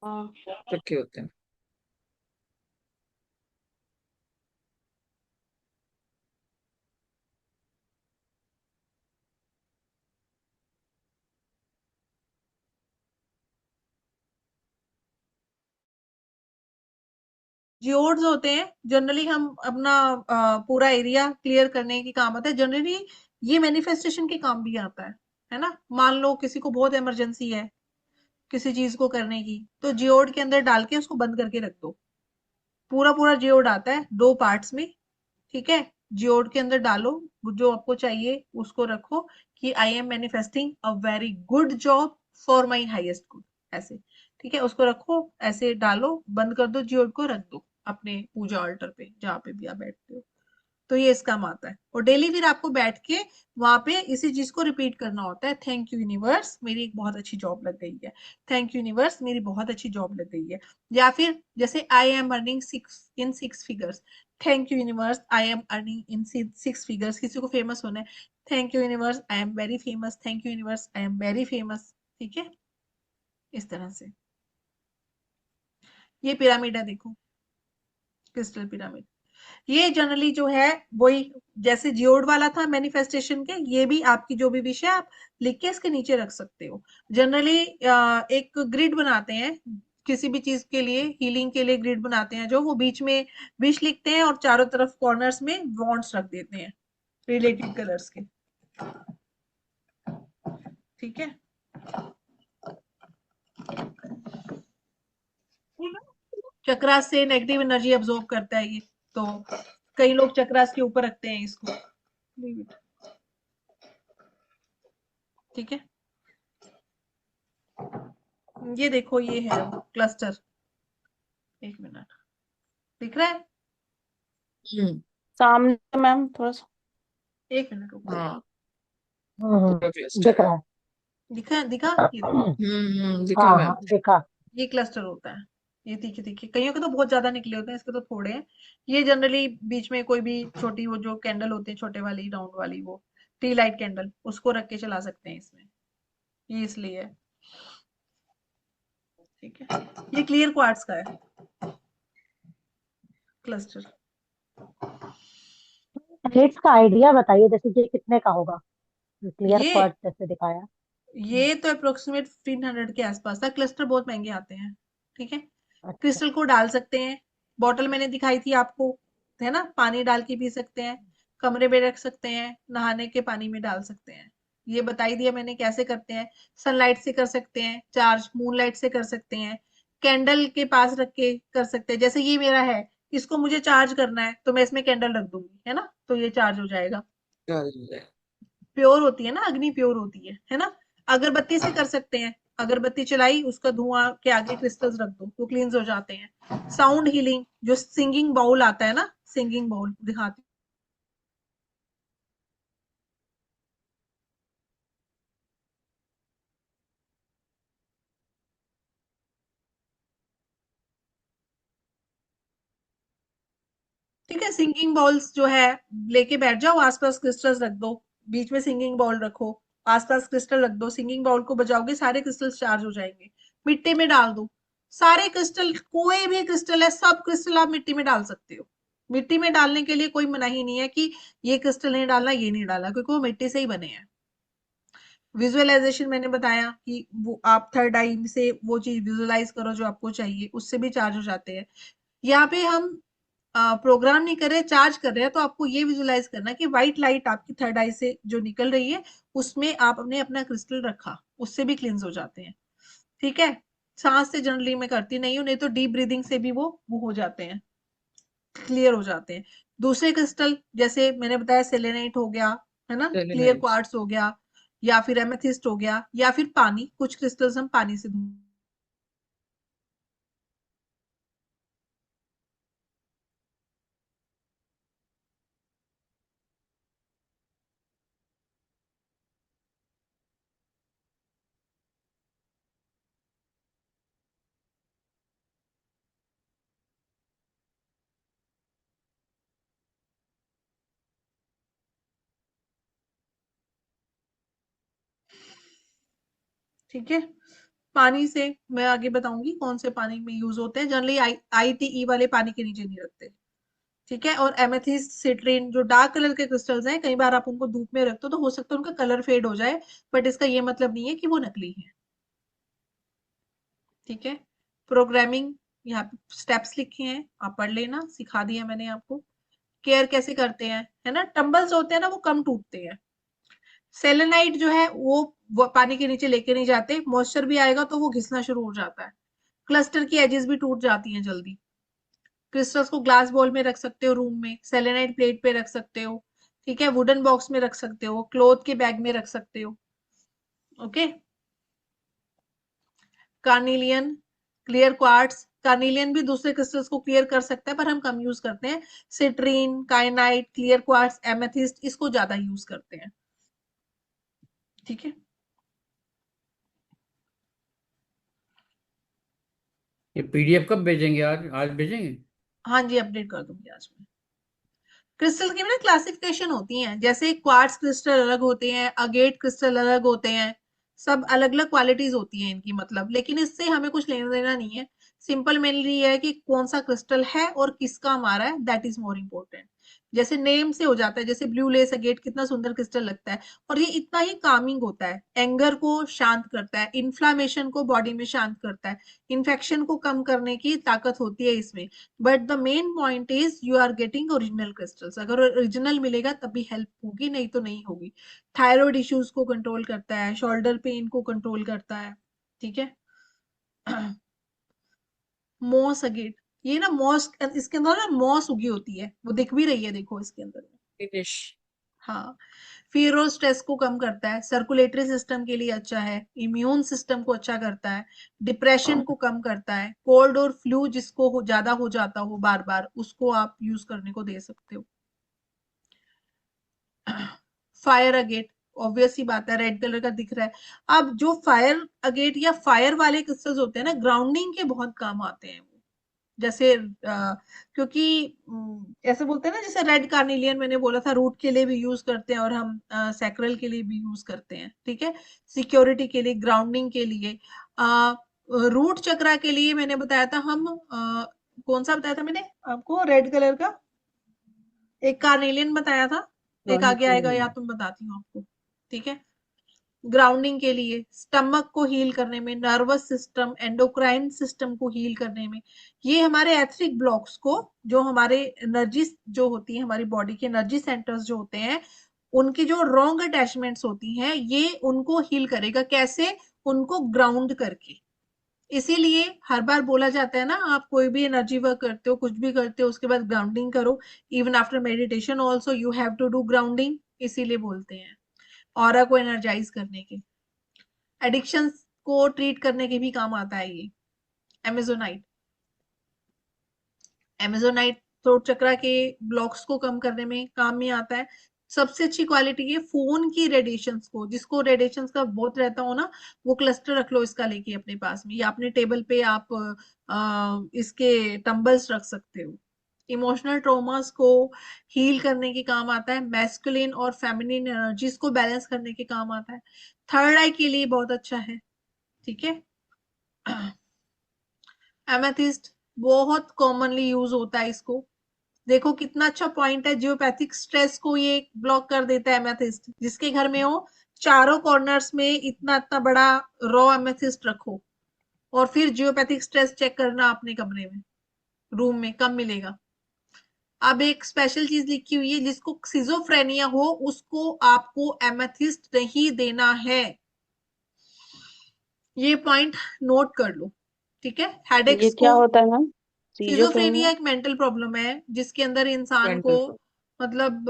हाँ। रखे होते हैं। जियोड्स होते हैं जनरली, हम अपना पूरा एरिया क्लियर करने की काम आता है जनरली। ये मैनिफेस्टेशन के काम भी आता है ना। मान लो किसी को बहुत इमरजेंसी है किसी चीज को करने की, तो जियोड के अंदर डाल के उसको बंद करके रख दो। पूरा पूरा जियोड आता है 2 पार्ट्स में। ठीक है। जियोड के अंदर डालो, जो आपको चाहिए उसको रखो कि I am manifesting a very good job for my highest good, ऐसे। ठीक है। उसको रखो, ऐसे डालो, बंद कर दो जियोड को, रख दो अपने पूजा ऑल्टर पे जहाँ पे भी आप बैठते हो। तो ये इस काम आता है। और डेली फिर आपको बैठ के वहां पे इसी चीज को रिपीट करना होता है। थैंक यू यूनिवर्स, मेरी एक बहुत अच्छी जॉब लग गई है। थैंक यू यूनिवर्स, मेरी बहुत अच्छी जॉब लग गई है। या फिर जैसे I am earning 6 thank you universe, I am earning in 6 figures. किसी को फेमस होना है, thank you universe, I am very famous, thank you universe, I am very famous. ठीक है। इस तरह से ये पिरामिड है, देखो, क्रिस्टल पिरामिड। ये जनरली जो है वही, जैसे जियोड वाला था मैनिफेस्टेशन के, ये भी आपकी जो भी विश है आप लिख के इसके नीचे रख सकते हो। जनरली एक ग्रिड बनाते हैं किसी भी चीज के लिए, हीलिंग के लिए ग्रिड बनाते हैं, जो वो बीच में विश लिखते हैं और चारों तरफ कॉर्नर्स में वॉन्ड्स रख देते हैं रिलेटेड कलर्स के। ठीक है, चक्रास से नेगेटिव एनर्जी अब्सॉर्ब करता है ये, तो कई लोग चक्रास के ऊपर रखते हैं इसको। ठीक है, ये देखो ये है क्लस्टर, एक मिनट, दिख रहा है? हम्म। सामने मैम थोड़ा सा। एक मिनट रुको, हाँ, हम्म, पूरा ट्विस्ट है। दिख रहा है। दिखा दिखा, ये देखो, दिखा हाँ मैम। हाँ देखा। ये क्लस्टर होता है। ये तीखे तीखे, कईयों के तो बहुत ज्यादा निकले होते हैं, इसके तो थोड़े हैं। ये जनरली बीच में कोई भी छोटी वो जो कैंडल होती है, छोटे वाली राउंड वाली, वो टी लाइट कैंडल, उसको रख के चला सकते हैं इसमें, ये इसलिए है। ठीक है, ये क्लियर क्वार्ट्ज का है क्लस्टर। रेट्स का आइडिया बताइए, जैसे ये कितने का होगा, क्लियर ये क्वार्ट्ज जैसे दिखाया। ये तो अप्रोक्सीमेट 1500 के आसपास था, क्लस्टर बहुत महंगे आते हैं। ठीक है, अच्छा। क्रिस्टल को डाल सकते हैं, बॉटल मैंने दिखाई थी आपको, है ना, पानी डाल के पी सकते हैं, कमरे में रख सकते हैं, नहाने के पानी में डाल सकते हैं, ये बताई दिया मैंने कैसे करते हैं। सनलाइट से कर सकते हैं चार्ज, मूनलाइट से कर सकते हैं, कैंडल के पास रख के कर सकते हैं। जैसे ये मेरा है, इसको मुझे चार्ज करना है तो मैं इसमें कैंडल रख दूंगी, है ना, तो ये चार्ज हो जाएगा। प्योर होती है ना, अग्नि प्योर होती है ना। अगरबत्ती से कर सकते हैं, अगरबत्ती चलाई, उसका धुआं के आगे क्रिस्टल्स रख दो, वो क्लींस हो जाते हैं। साउंड हीलिंग, जो सिंगिंग बाउल आता है ना, सिंगिंग बाउल दिखाती ठीक है, सिंगिंग बाउल्स जो है, लेके बैठ जाओ, आसपास क्रिस्टल्स रख दो, बीच में सिंगिंग बाउल रखो, आसपास क्रिस्टल रख दो, सिंगिंग बाउल को बजाओगे सारे क्रिस्टल्स चार्ज हो जाएंगे। मिट्टी में डाल दो, सारे क्रिस्टल, कोई भी क्रिस्टल है, सब क्रिस्टल आप मिट्टी में डाल सकते हो। मिट्टी में डालने के लिए कोई मनाही नहीं है कि ये क्रिस्टल नहीं डालना, ये नहीं डालना, क्योंकि वो मिट्टी से ही बने हैं। विजुअलाइजेशन मैंने बताया कि वो आप थर्ड आई से वो चीज विजुअलाइज करो जो आपको चाहिए, उससे भी चार्ज हो जाते हैं। यहाँ पे हम प्रोग्राम नहीं कर रहे, चार्ज कर रहे हैं, तो आपको ये विजुअलाइज करना है कि व्हाइट लाइट आपकी थर्ड आई से जो निकल रही है, उसमें आपने अपना क्रिस्टल रखा, उससे भी क्लींस हो जाते हैं। ठीक है, सांस से जनरली मैं करती नहीं हूँ, नहीं तो डीप ब्रीदिंग से भी वो हो जाते हैं, क्लियर हो जाते हैं। दूसरे क्रिस्टल जैसे मैंने बताया, सेलेनाइट हो गया, है ना, क्लियर सेलेनाइट्स। क्वार्ट्ज हो गया, या फिर एमेथिस्ट हो गया, या फिर पानी, कुछ क्रिस्टल्स हम पानी से ठीक है, पानी से मैं आगे बताऊंगी कौन से पानी में यूज होते हैं। जनरली ITE वाले पानी के नीचे नहीं रखते। ठीक है, और एमेथिस्ट, सिट्रीन, जो डार्क कलर के क्रिस्टल्स हैं, कई बार आप उनको धूप में रखते हो तो हो सकता है उनका कलर फेड हो जाए, बट इसका ये मतलब नहीं है कि वो नकली है। ठीक है, प्रोग्रामिंग, यहाँ पे स्टेप्स लिखे हैं, आप पढ़ लेना, सिखा दिया मैंने आपको। केयर कैसे करते हैं, है ना, टंबल्स होते हैं ना, वो कम टूटते हैं। सेलेनाइट जो है वो पानी के नीचे लेके नहीं जाते, मॉइस्चर भी आएगा तो वो घिसना शुरू हो जाता है। क्लस्टर की एजेस भी टूट जाती हैं जल्दी। क्रिस्टल्स को ग्लास बॉल में रख सकते हो, रूम में सेलेनाइट प्लेट पे रख सकते हो। ठीक है, वुडन बॉक्स में रख सकते हो, क्लोथ के बैग में रख सकते हो। Okay, carnelian, clear quartz, carnelian भी दूसरे क्रिस्टल्स को क्लियर कर सकता है, पर हम कम यूज करते हैं। सिट्रीन, काइनाइट, क्लियर क्वार्ट्स, एमेथिस्ट, इसको ज्यादा यूज करते हैं। ठीक है, ये PDF कब भेजेंगे? आज आज भेजेंगे? हाँ जी, अपडेट कर दूंगी आज मैं। क्रिस्टल की ना क्लासिफिकेशन होती हैं, जैसे क्वार्ट्ज क्रिस्टल अलग होते हैं, अगेट क्रिस्टल अलग होते हैं, सब अलग अलग क्वालिटीज होती हैं इनकी, मतलब, लेकिन इससे हमें कुछ लेना देना नहीं है। सिंपल मेनली ये है कि कौन सा क्रिस्टल है और किसका हमारा है, दैट इज मोर इम्पोर्टेंट। जैसे नेम से हो जाता है, जैसे ब्लू लेस अगेट कितना सुंदर क्रिस्टल लगता है, और ये इतना ही कामिंग होता है, एंगर को शांत करता है, इन्फ्लामेशन को बॉडी में शांत करता है, इन्फेक्शन को कम करने की ताकत होती है इसमें। But the main point is you are getting original crystals. अगर ओरिजिनल मिलेगा तभी हेल्प होगी, नहीं तो नहीं होगी। थायराइड इश्यूज को कंट्रोल करता है, शोल्डर पेन को कंट्रोल करता है, ठीक है। मॉस अगेट, ये ना मॉस, इसके अंदर ना मॉस उगी होती है, वो दिख भी रही है, देखो इसके अंदर में। फिनिश। हाँ, फिर वो स्ट्रेस को कम करता है, सर्कुलेटरी सिस्टम के लिए अच्छा है, इम्यून सिस्टम को अच्छा करता है, डिप्रेशन को कम करता है, कोल्ड और फ्लू जिसको ज्यादा हो जाता हो बार बार, उसको आप यूज करने को दे सकते हो। फायर अगेट, ऑब्वियस सी बात है, रेड कलर का दिख रहा है। अब जो फायर अगेट या फायर वाले क्रिस्टल्स होते हैं ना, ग्राउंडिंग के बहुत काम आते हैं वो। जैसे क्योंकि ऐसे बोलते हैं ना, जैसे रेड कार्निलियन मैंने बोला था, रूट के लिए भी यूज करते हैं, और हम सैक्रल के लिए भी यूज करते हैं, ठीक है। सिक्योरिटी के लिए, ग्राउंडिंग के लिए, रूट चक्रा के लिए मैंने बताया था हम, कौन सा बताया था मैंने आपको, रेड कलर का एक कार्नेलियन बताया था, एक आगे आएगा, या तुम बताती हूँ आपको, ठीक है। ग्राउंडिंग के लिए, स्टमक को हील करने में, नर्वस सिस्टम, एंडोक्राइन सिस्टम को हील करने में, ये हमारे एथरिक ब्लॉक्स को, जो हमारे एनर्जी जो होती है, हमारी बॉडी के एनर्जी सेंटर्स जो होते हैं, उनकी जो रॉन्ग अटैचमेंट्स होती हैं, ये उनको हील करेगा। कैसे? उनको ग्राउंड करके। इसीलिए हर बार बोला जाता है ना, आप कोई भी एनर्जी वर्क करते हो, कुछ भी करते हो, उसके बाद ग्राउंडिंग करो। Even after meditation also you have to do grounding, इसीलिए बोलते हैं, ऑरा को एनर्जाइज करने के। एडिक्शन को ट्रीट करने के भी काम आता है ये एमेजोनाइट। एमेजोनाइट थ्रोट चक्रा के ब्लॉक्स को कम करने में काम में आता है। सबसे अच्छी क्वालिटी है फोन की रेडिएशंस को, जिसको रेडिएशंस का बहुत रहता हो ना, वो क्लस्टर रख लो इसका लेके अपने पास में, या अपने टेबल पे आप इसके टम्बल्स रख सकते हो। इमोशनल ट्रॉमास को हील करने के काम आता है, मैस्कुलिन और फेमिनिन एनर्जीज को बैलेंस करने के काम आता है। थर्ड आई के लिए बहुत अच्छा है, ठीक है। एमेथिस्ट बहुत कॉमनली यूज होता है इसको। देखो कितना अच्छा पॉइंट है, जियोपैथिक स्ट्रेस को ये ब्लॉक कर देता है एमेथिस्ट। जिसके घर में हो, चारों कॉर्नर्स में इतना इतना बड़ा रॉ एमेथिस्ट रखो, और फिर जियोपैथिक स्ट्रेस चेक करना अपने कमरे में, रूम में कम मिलेगा। अब एक स्पेशल चीज लिखी हुई है, जिसको सिजोफ्रेनिया हो उसको आपको एमेथिस्ट नहीं देना है। ये पॉइंट नोट कर लो, ठीक है। ये हेडेक्स क्या को, होता है मैम? Schizophrenia schizophrenia. एक मेंटल प्रॉब्लम है, जिसके अंदर इंसान को मेंटल। मतलब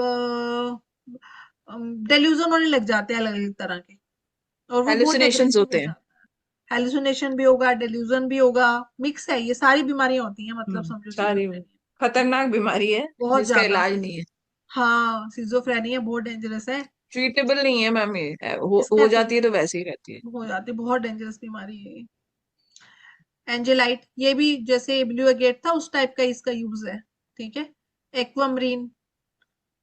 डेल्यूजन होने लग जाते हैं अलग अलग तरह के, और वो बहुत हेलुसिनेशंस अग्रेसिव हो होते हैं। जाता है। हेलुसिनेशन भी होगा, डेल्यूजन भी होगा, मिक्स है, ये सारी बीमारियां होती हैं, मतलब समझो सारी सिजोफ्रेनिया खतरनाक बीमारी है बहुत जिसका ज्यादा। इलाज नहीं है। हाँ, सिजोफ्रेनिया बहुत डेंजरस है। ट्रीटेबल नहीं है मैम, ये इसका हो जाती है तो वैसे ही रहती है। हो जाती, बहुत डेंजरस बीमारी है ये। एंजेलाइट, ये भी जैसे ब्लू एगेट था उस टाइप का इसका यूज है, ठीक है। एक्वामरीन,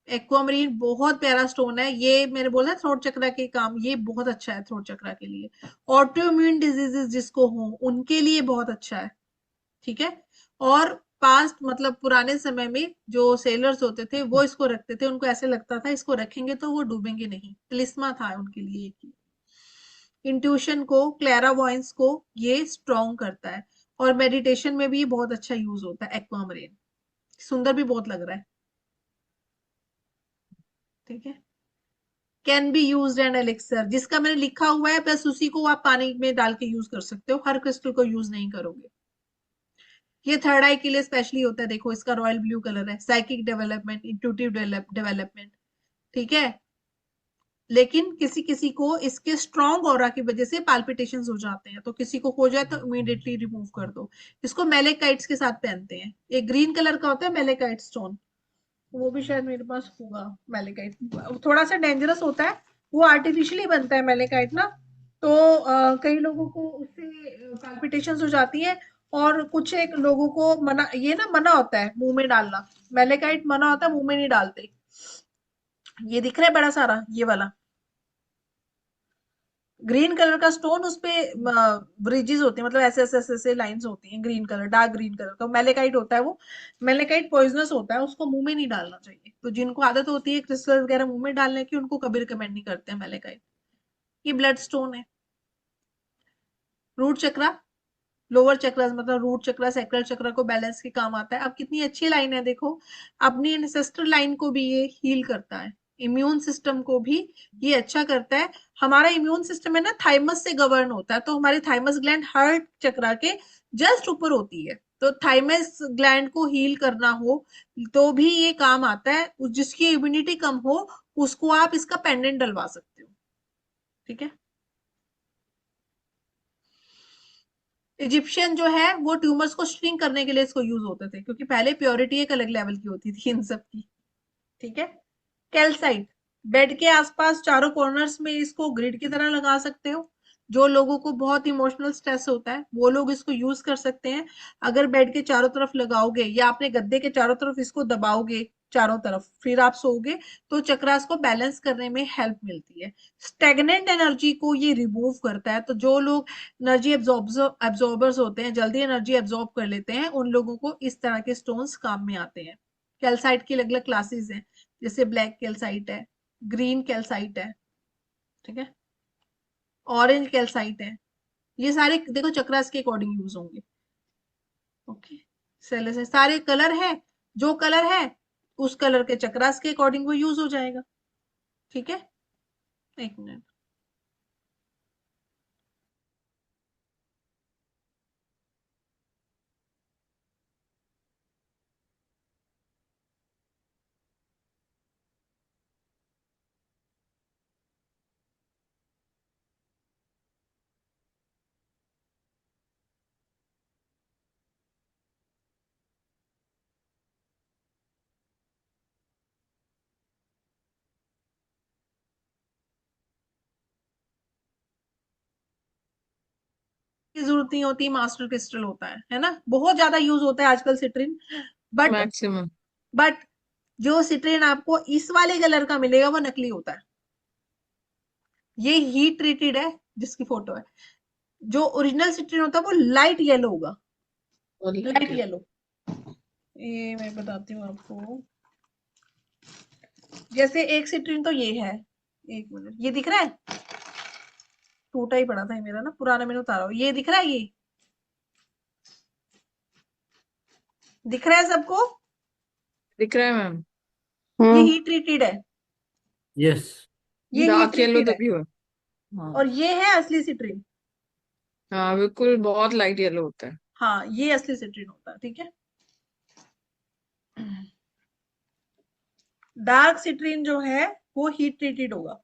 एक्वामरीन बहुत प्यारा स्टोन है, ये मैंने बोला थ्रोट चक्रा के काम, ये बहुत अच्छा है थ्रोट चक्रा के लिए। ऑटो इम्यून डिजीजेस जिसको हो उनके लिए बहुत अच्छा है, ठीक है। और पास्ट मतलब पुराने समय में जो सेलर्स होते थे वो इसको रखते थे, उनको ऐसे लगता था इसको रखेंगे तो वो डूबेंगे नहीं, तिलिस्मा था उनके लिए एक। इंट्यूशन को, क्लैरावॉयंस को ये स्ट्रॉन्ग करता है, और मेडिटेशन में भी बहुत अच्छा यूज होता है एक्वामरीन। सुंदर भी बहुत लग रहा है, ठीक है। Can be use and elixir, जिसका मैंने लिखा हुआ है, बस उसी को आप पानी में डाल के यूज कर सकते हो, हर क्रिस्टल को यूज नहीं करोगे। ये थर्ड आई के लिए स्पेशली होता है, देखो इसका रॉयल ब्लू कलर है, साइकिक डेवलपमेंट, इंट्यूटिव डेवलपमेंट, ठीक है। लेकिन किसी किसी को इसके स्ट्रॉन्ग ऑरा की वजह से पाल्पिटेशंस हो जाते हैं, तो किसी को हो जाए तो इमीडिएटली रिमूव कर दो। इसको मेलेकाइट्स के साथ पहनते हैं, एक ग्रीन कलर का होता है मेलेकाइट स्टोन, वो भी शायद मेरे पास होगा। मेलेकाइट थोड़ा सा डेंजरस होता है, वो आर्टिफिशियली बनता है मेलेकाइट ना, तो कई लोगों को उससे पाल्पिटेशंस हो जाती है, और कुछ एक लोगों को मना, ये ना मना होता है मुंह में डालना, मेलेकाइट मना होता है, मुंह में नहीं डालते। ये दिख रहा है बड़ा सारा, ये वाला ग्रीन कलर का स्टोन, उस पे ब्रिजेस होते हैं, मतलब ऐसे ऐसे ऐसे ऐसे लाइंस होती हैं, green colour, dark green colour का मेलेकाइट होता है वो। मेलेकाइट पॉइजनस होता है, उसको मुंह में नहीं डालना चाहिए। तो जिनको आदत होती है क्रिस्टल वगैरह मुंह में डालने की, उनको कभी रिकमेंड नहीं करते हैं मेलेकाइट। ये ब्लड स्टोन है। रूट चक्रा, लोअर चक्रास मतलब रूट चक्रा सैक्रल चक्रा को बैलेंस के काम आता है। अब कितनी अच्छी लाइन है देखो, अपनी एंसेस्टर लाइन को भी ये हील करता है, इम्यून सिस्टम को भी ये अच्छा करता है। हमारा इम्यून सिस्टम है ना, थाइमस से गवर्न होता है, तो हमारी थाइमस ग्लैंड हार्ट चक्रा के जस्ट ऊपर होती है। तो थाइमस ग्लैंड को हील करना हो तो भी ये काम आता है। जिसकी इम्यूनिटी कम हो उसको आप इसका पेंडेंट डलवा सकते हो। ठीक है। इजिप्शियन जो है वो ट्यूमर्स को श्रिंक करने के लिए इसको यूज होते थे, क्योंकि पहले प्योरिटी एक अलग लेवल की होती थी इन सब की। ठीक है। कैल्साइट, बेड के आसपास चारों कॉर्नर्स में इसको ग्रिड की तरह लगा सकते हो। जो लोगों को बहुत इमोशनल स्ट्रेस होता है वो लोग इसको यूज कर सकते हैं। अगर बेड के चारों तरफ लगाओगे या अपने गद्दे के चारों तरफ इसको दबाओगे चारों तरफ, फिर आप सोओगे, तो चक्रास को बैलेंस करने में हेल्प मिलती है। स्टेगनेंट एनर्जी को ये रिमूव करता है। तो जो लोग एनर्जी एब्जॉर्बर्स होते हैं, जल्दी एनर्जी एब्जॉर्ब कर लेते हैं, उन लोगों को इस तरह के स्टोन्स काम में आते हैं। कैल्साइट की अलग अलग क्लासेस हैं, जैसे ब्लैक कैल्साइट है, ग्रीन कैल्साइट है, ठीक है, ऑरेंज कैल्साइट है। ये सारे देखो चक्रास के अकॉर्डिंग यूज होंगे। ओके। सेल से सारे कलर है, जो कलर है उस कलर के चक्रास के अकॉर्डिंग वो यूज हो जाएगा। ठीक है। एक मिनट। की जरूरत नहीं होती, मास्टर क्रिस्टल होता है ना। बहुत ज्यादा यूज होता है आजकल सिट्रिन। But maximum. बट जो सिट्रिन आपको इस वाले कलर का मिलेगा वो नकली होता है। ये हीट ट्रीटेड है, जिसकी फोटो है। जो ओरिजिनल सिट्रिन होता है वो लाइट येलो होगा, और लाइट लाइट है। येलो। ये मैं बताती हूँ आपको। जैसे एक सिट्रिन तो ये है, एक मिनट, ये दिख रहा है, टूटा ही पड़ा था ये मेरा ना, पुराना मैंने उतारा हुआ। ये दिख रहा है, ये दिख रहा है सबको। दिख रहा है मैम। ये हाँ। हीट ट्रीटेड है, यस। ये हीट डार्क येलो ट्रीटेड है। तभी हुआ। हाँ। और ये है असली सिट्रिन। हाँ बिल्कुल बहुत लाइट येलो होता है। हाँ, ये असली सिट्रिन होता है। ठीक है। डार्क सिट्रिन जो है वो हीट ट्रीटेड होगा।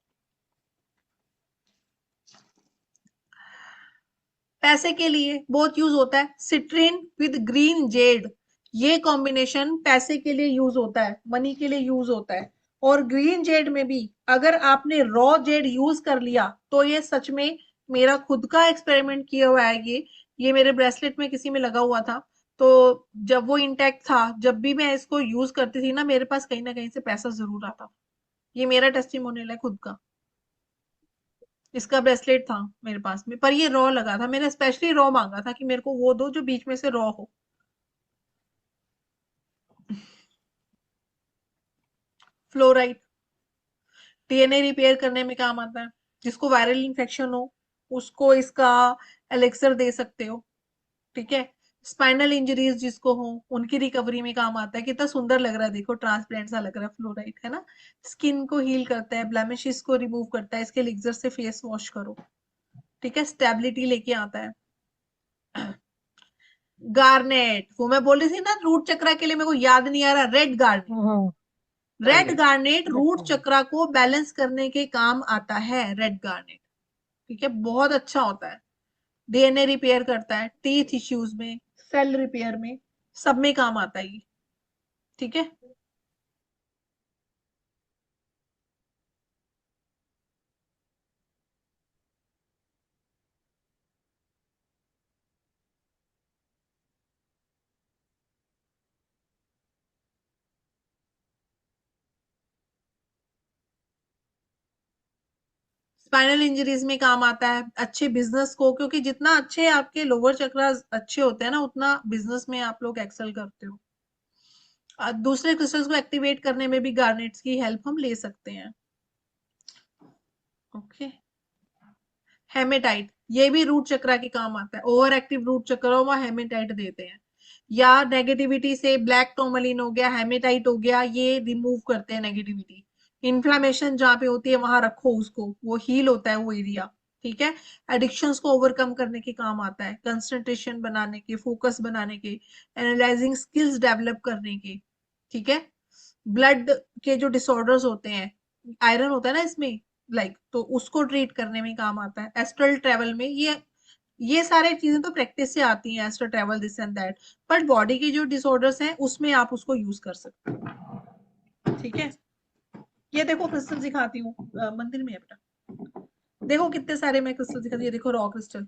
पैसे के लिए बहुत यूज होता है सिट्रिन विद ग्रीन जेड। ये कॉम्बिनेशन पैसे के लिए यूज होता है, मनी के लिए यूज होता है। और ग्रीन जेड में भी अगर आपने रॉ जेड यूज कर लिया तो ये सच में, मेरा खुद का एक्सपेरिमेंट किया हुआ है ये मेरे ब्रेसलेट में किसी में लगा हुआ था। तो जब वो इंटैक्ट था, जब भी मैं इसको यूज करती थी ना, मेरे पास कहीं ना कहीं से पैसा जरूर आता। ये मेरा टेस्टिमोनियल है खुद का। इसका ब्रेसलेट था मेरे पास में, पर ये रॉ लगा था। मैंने स्पेशली रॉ मांगा था कि मेरे को वो दो जो बीच में से रॉ हो। फ्लोराइड डीएनए रिपेयर करने में काम आता है। जिसको वायरल इन्फेक्शन हो उसको इसका एलेक्सर दे सकते हो। ठीक है। स्पाइनल इंजरीज जिसको हो उनकी रिकवरी में काम आता है। कितना सुंदर लग रहा है देखो, ट्रांसपेरेंट सा लग रहा है फ्लोराइड, है ना। स्किन को हील करता है, ब्लेमिशेस को रिमूव करता है। इसके एलिक्सर से फेस वॉश करो। ठीक है, स्टेबिलिटी लेके आता है। गार्नेट, वो मैं बोल रही थी ना रूट चक्रा के लिए, मेरे को याद नहीं आ रहा, रेड गार्नेट। हाँ। रेड गार्नेट रूट हाँ। चक्रा को बैलेंस करने के काम आता है, रेड गार्नेट। ठीक है, बहुत अच्छा होता है। डीएनए रिपेयर करता है, टीथ इश्यूज में, सेल रिपेयर में, सब में काम आता है ये। ठीक है। स्पाइनल इंजरीज में काम आता है, अच्छे बिजनेस को, क्योंकि जितना अच्छे आपके लोअर चक्रास अच्छे होते हैं ना, उतना बिजनेस में आप लोग एक्सेल करते हो। दूसरे क्रिस्टल्स को एक्टिवेट करने में भी गार्नेट्स की हेल्प हम ले सकते हैं। ओके। हेमेटाइट, ये भी रूट चक्रा के काम आता है। ओवर एक्टिव रूट चक्र हुआ, हेमेटाइट देते हैं। या नेगेटिविटी से ब्लैक टोर्मलिन हो गया, हेमेटाइट हो गया, ये रिमूव करते हैं नेगेटिविटी। इन्फ्लामेशन जहाँ पे होती है वहां रखो उसको, वो हील होता है वो एरिया। ठीक है। एडिक्शंस को ओवरकम करने के काम आता है, कंसंट्रेशन बनाने के, फोकस बनाने के, एनालाइजिंग स्किल्स डेवलप करने के। ठीक है। ब्लड के जो डिसऑर्डर्स होते हैं, आयरन होता है ना इसमें, तो उसको ट्रीट करने में काम आता है। एस्ट्रल ट्रेवल में ये सारे चीजें तो प्रैक्टिस से आती हैं, astral travel this and that. But body के जो डिसऑर्डर्स हैं उसमें आप उसको यूज कर सकते हो। ठीक है। ये देखो क्रिस्टल दिखाती हूँ, मंदिर में है बेटा। देखो कितने सारे मैं क्रिस्टल दिखाती हूँ। ये देखो रॉ क्रिस्टल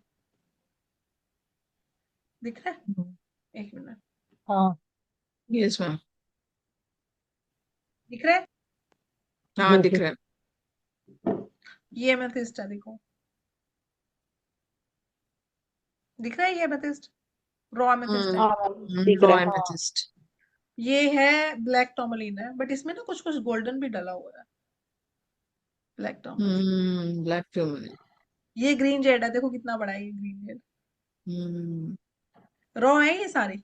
दिख रहा है? एक मिनट, हाँ यस मैम। दिख रहा है? हाँ ये दिख रहा है। ये एमेथिस्ट है, देखो दिख रहा है, ये एमेथिस्ट, रॉ एमेथिस्ट है। हाँ दिख रॉ रहा है। एमेथिस्ट। ये है ब्लैक टॉर्मलिन है, बट इसमें ना कुछ कुछ गोल्डन भी डला हुआ है। Black tourmaline. Black turmeric. ये ग्रीन जेड है, देखो कितना बड़ा है ये ग्रीन जेड। हम्म रॉ है ये सारे।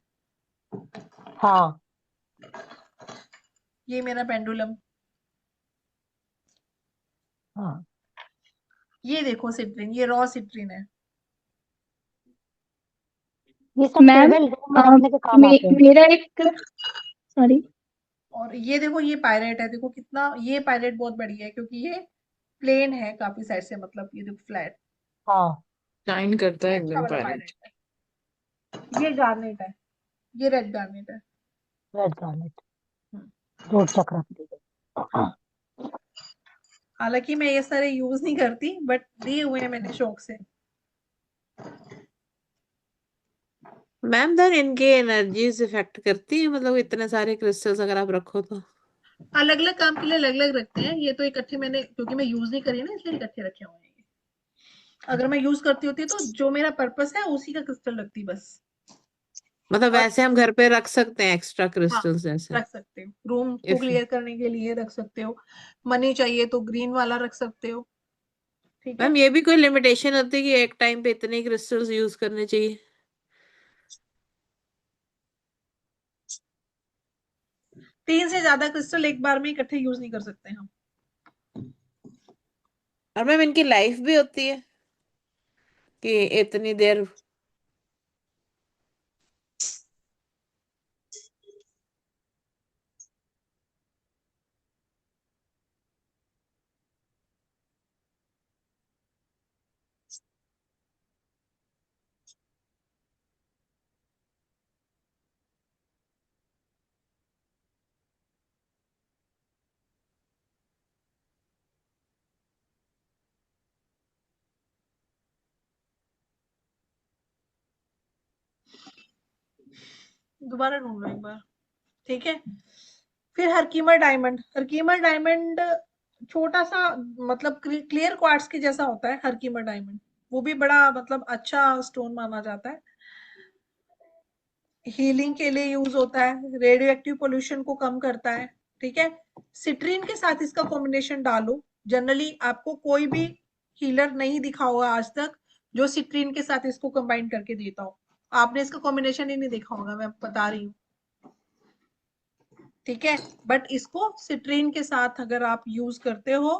हाँ ये मेरा पेंडुलम। हाँ ये देखो सिट्रिन, ये रॉ सिट्रिन है। ये सब मैम टेबल रूम में रखने के काम आते हैं। मेरा एक, सॉरी, और ये देखो ये पायरेट है, देखो कितना, ये पायरेट बहुत बढ़िया है क्योंकि ये प्लेन है काफी साइड से, मतलब ये देखो फ्लैट, हाँ शाइन करता है अच्छा एकदम वाला पायरेट। पायरेट है। ये गार्नेट है, ये रेड गार्नेट है। रेड गार्नेट हम्म। रोड चक्र की हाँ हालांकि मैं ये सारे यूज नहीं करती, बट दिए हुए हैं मैंने शौक से। मैम देन इनकी एनर्जीज इफेक्ट करती है, मतलब इतने सारे क्रिस्टल्स अगर आप रखो तो? अलग अलग काम के लिए अलग अलग रखते हैं, ये तो इकट्ठे मैंने, क्योंकि मैं यूज नहीं करी ना इसलिए इकट्ठे रखे हुए हैं ये। अगर मैं यूज करती होती तो जो मेरा पर्पस है उसी का क्रिस्टल रखती बस। मतलब और वैसे हम घर पे रख सकते हैं एक्स्ट्रा हाँ, क्रिस्टल्स जैसे? रख सकते हो, रूम को इफ क्लियर करने के लिए रख सकते हो। मनी चाहिए तो ग्रीन वाला रख सकते हो। ठीक है। मैम ये भी कोई लिमिटेशन होती है कि एक टाइम पे इतने क्रिस्टल्स यूज करने चाहिए? 3 से ज्यादा क्रिस्टल एक बार में इकट्ठे यूज नहीं कर सकते हम। और मैम इनकी लाइफ भी होती है कि इतनी देर? दोबारा ढूंढ लो एक बार। ठीक है। फिर हरकीमर डायमंड, हरकीमर डायमंड छोटा सा, मतलब क्लियर क्वार्ट्ज के जैसा होता है हरकीमर डायमंड। वो भी बड़ा मतलब अच्छा स्टोन माना जाता है। हीलिंग के लिए यूज होता है, रेडियो एक्टिव पोल्यूशन को कम करता है। ठीक है। सिट्रीन के साथ इसका कॉम्बिनेशन डालो। जनरली आपको कोई भी हीलर नहीं दिखा होगा आज तक जो सिट्रीन के साथ इसको कंबाइन करके देता हो। आपने इसका कॉम्बिनेशन ही नहीं देखा होगा, मैं बता रही हूँ। ठीक है। बट इसको सिट्रीन के साथ अगर आप यूज करते हो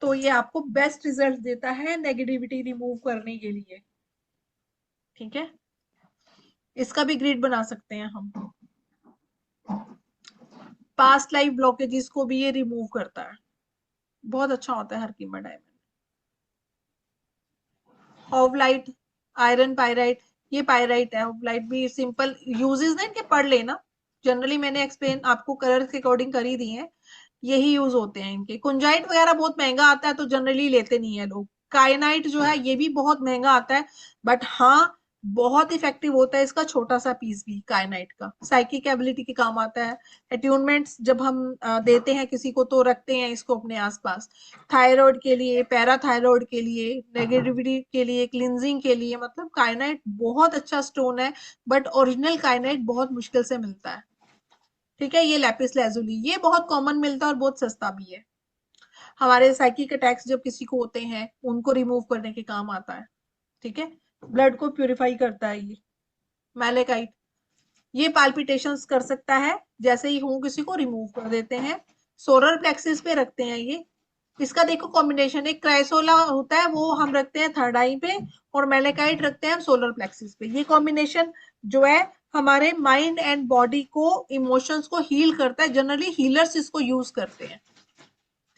तो ये आपको बेस्ट रिजल्ट देता है नेगेटिविटी रिमूव करने के लिए। ठीक है। इसका भी ग्रिड बना सकते हैं हम। पास्ट लाइफ ब्लॉकेजेस को भी ये रिमूव करता है। बहुत अच्छा होता है हरकीमर डायमंड। हॉवलाइट, आयरन पायराइट, ये पायराइट है। हॉवलाइट भी सिंपल यूजेस ना इनके पढ़ लेना। जनरली मैंने एक्सप्लेन आपको कलर के अकॉर्डिंग कर ही दी है। यही यूज होते हैं इनके। कुंजाइट वगैरह बहुत महंगा आता है तो जनरली लेते नहीं है लोग। काइनाइट जो है ये भी बहुत महंगा आता है, बट हाँ बहुत इफेक्टिव होता है इसका छोटा सा पीस भी कायनाइट का, साइकिक एबिलिटी के काम आता है। अट्यूनमेंट्स जब हम देते हैं किसी को तो रखते हैं इसको अपने आसपास, थायराइड के लिए, पैराथायराइड के लिए, नेगेटिविटी के लिए, क्लिनजिंग के लिए, मतलब कायनाइट बहुत अच्छा स्टोन है। बट ओरिजिनल कायनाइट बहुत मुश्किल से मिलता है। ठीक है, ये लैपिस lazuli ये बहुत कॉमन मिलता है और बहुत सस्ता भी है। हमारे साइकिक अटैक्स जब किसी को होते हैं उनको रिमूव करने के काम आता है। ठीक है, ब्लड को प्यूरिफाई करता है ये मैलेकाइट। ये पाल्पिटेशंस कर सकता है, जैसे ही हूं किसी को रिमूव कर देते हैं। सोलर प्लेक्सिस पे रखते हैं ये। इसका देखो कॉम्बिनेशन, एक क्राइसोला होता है वो हम रखते हैं थर्ड आई पे, और मेलेकाइट रखते हैं हम सोलर प्लेक्सिस पे। ये कॉम्बिनेशन जो है हमारे माइंड एंड बॉडी को, इमोशंस को हील करता है। जनरली हीलर्स इसको यूज करते हैं।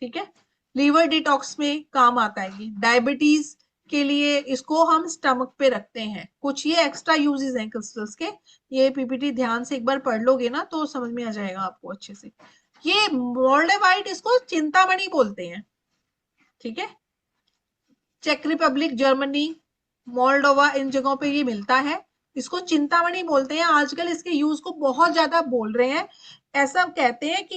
ठीक है, लीवर डिटॉक्स में काम आता है ये। डायबिटीज के लिए इसको हम स्टमक पे रखते हैं। कुछ ये एक्स्ट्रा यूजेस हैं क्रिस्टल्स के। ये पीपीटी ध्यान से एक बार पढ़ लोगे ना तो समझ में आ जाएगा आपको अच्छे से। ये मोल्डेवाइट, इसको चिंतामणि बोलते हैं। ठीक है, चेक रिपब्लिक, जर्मनी, मोल्डोवा, इन जगहों पे ये मिलता है। इसको चिंतामणि बोलते हैं। आजकल इसके यूज को बहुत ज्यादा बोल रहे हैं। ऐसा कहते हैं कि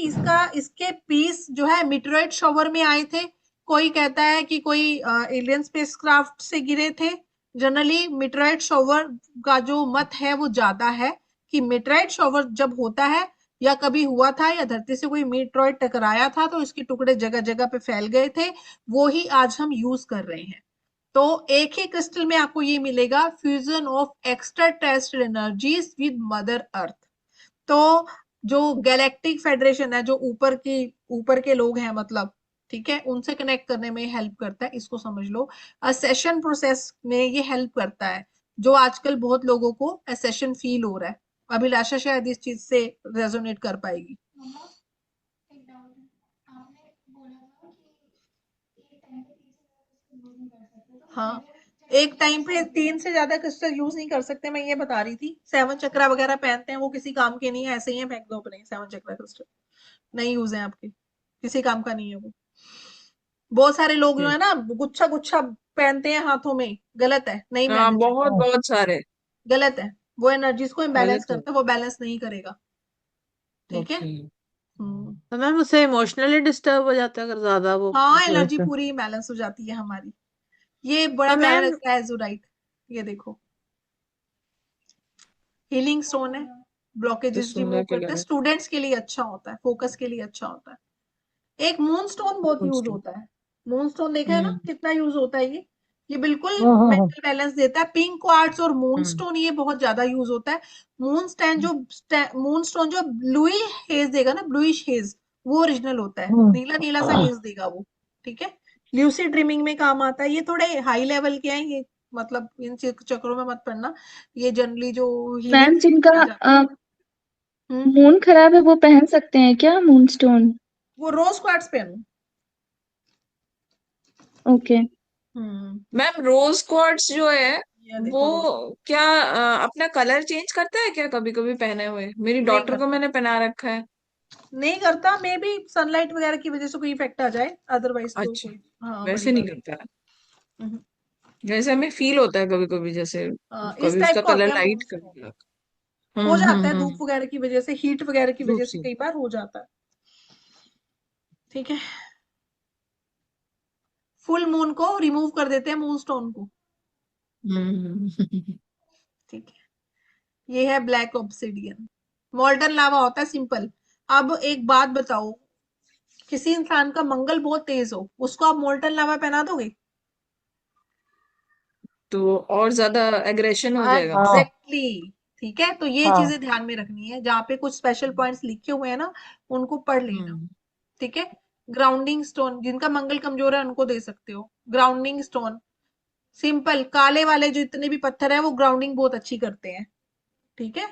इसके पीस जो है मीटरॉइड शॉवर में आए थे। कोई कहता है कि कोई एलियन स्पेसक्राफ्ट से गिरे थे। जनरली मीटरॉइड शॉवर का जो मत है वो ज्यादा है कि मीटरॉइड शॉवर जब होता है या कभी हुआ था या धरती से कोई मीटरॉइड टकराया था तो इसके टुकड़े जगह जगह पे फैल गए थे, वो ही आज हम यूज कर रहे हैं। तो एक ही क्रिस्टल में आपको ये मिलेगा, fusion of extra terrestrial energies with mother earth. तो जो गैलेक्टिक फेडरेशन है, जो ऊपर के लोग हैं मतलब, ठीक है, उनसे कनेक्ट करने में हेल्प करता है। इसको समझ लो, असेशन प्रोसेस में ये हेल्प करता है। जो आजकल बहुत लोगों को असेशन फील हो रहा है। अभिलाषा शायद इस चीज से रेजोनेट कर पाएगी। हाँ, एक टाइम पे 3 से ज्यादा क्रिस्टल यूज नहीं कर सकते, मैं ये बता रही थी। 7 चक्रा वगैरह पहनते हैं वो किसी काम के नहीं है, ऐसे ही है, फेंक दो अपने 7 चक्रा क्रिस्टल। नहीं यूज है आपके, किसी काम का नहीं है वो। बहुत सारे लोग जो है ना गुच्छा गुच्छा पहनते हैं हाथों में, गलत है, नहीं हाँ, पहनना चाहिए। बहुत बहुत सारे। गलत है, वो एनर्जीज को इम्बैलेंस गलत है। करता है, वो बैलेंस नहीं करेगा। ठीक है। ओके। हम्म। तो मैम उससे इमोशनली डिस्टर्ब हो जाता है अगर ज्यादा वो हाँ, मतलब एनर्जी ऐसे। पूरी बैलेंस हो जाती है हमारी। ये बड़ा तो प्यारा मैम लगता है एज़ोराइट। ये देखो, हीलिंग स्टोन है, तो ब्लॉकेजेस रिमूव सुंदर करता है। कलर है। स्टूडेंट्स के लिए अच्छा होता है, फोकस के लिए अच्छा होता है। एक मून स्टोन बहुत यूज कॉन्स्टेंट। होता है। मून स्टोन देखा है ना हम्म। कितना यूज होता है ये बिल्कुल हाँ हाँ हाँ मेंटल बैलेंस देता है। पिंक क्वार्ट्ज और मून हम्म। स्टोन ये बहुत ज्यादा यूज होता है। मून स्टोन जो ब्लूई हेज देगा ना, ब्लूइश हेज, वो ओरिजिनल होता है। हाँ नीला नीला सा हेज देगा वो। ठीक है, ल्यूसिड ड्रीमिंग में काम आता है। ये थोड़े हाई लेवल के हैं ये, मतलब इन चक्करों में मत पड़ना। ये जनरली जो हीलिंग मैम जिनका जाते हैं। मून खराब है वो पहन सकते हैं क्या मून स्टोन? वो रोज क्वार्ट्स पहनो। ओके। हम्म। मैम रोज क्वार्ट्स जो है ये वो देखो रोज, क्या अपना कलर चेंज करता है क्या कभी कभी पहने हुए? मेरी नहीं डॉटर को करता, मैंने पहना रखा है। नहीं करता। मे बी सनलाइट वगैरह की वजह से कोई इफेक्ट आ जाए, अदरवाइज तो अच्छा। कोई, हाँ, बड़ी वैसे नहीं बात करता है। नहीं। जैसे हमें फील होता है कभी कभी, जैसे इस कभी टाइप उसका का होता कलर है लाइट मून स्टोन। कभी डार्क। हो जाता है धूप हम्म। वगैरह की वजह से, हीट वगैरह की धूप वजह से से। कई बार हो जाता है। ठीक है, फुल मून को रिमूव कर देते हैं, मून स्टोन को। हम्म। ठीक है, ये है ब्लैक ऑब्सिडियन। मॉल्टन लावा होता है सिंपल। अब एक बात बताओ, किसी इंसान का मंगल बहुत तेज हो, उसको आप मोल्टन लावा पहना दोगे? तो और ज्यादा एग्रेशन हो जाएगा। हाँ एग्जैक्टली। ठीक है, तो ये हाँ चीजें ध्यान में रखनी है। जहाँ पे कुछ स्पेशल पॉइंट्स लिखे हुए हैं ना, उनको पढ़ लेना। हम्म। ठीक है, ग्राउंडिंग स्टोन, जिनका मंगल कमजोर है उनको दे सकते हो ग्राउंडिंग स्टोन। सिंपल काले वाले जो इतने भी पत्थर है वो ग्राउंडिंग बहुत अच्छी करते हैं। ठीक है।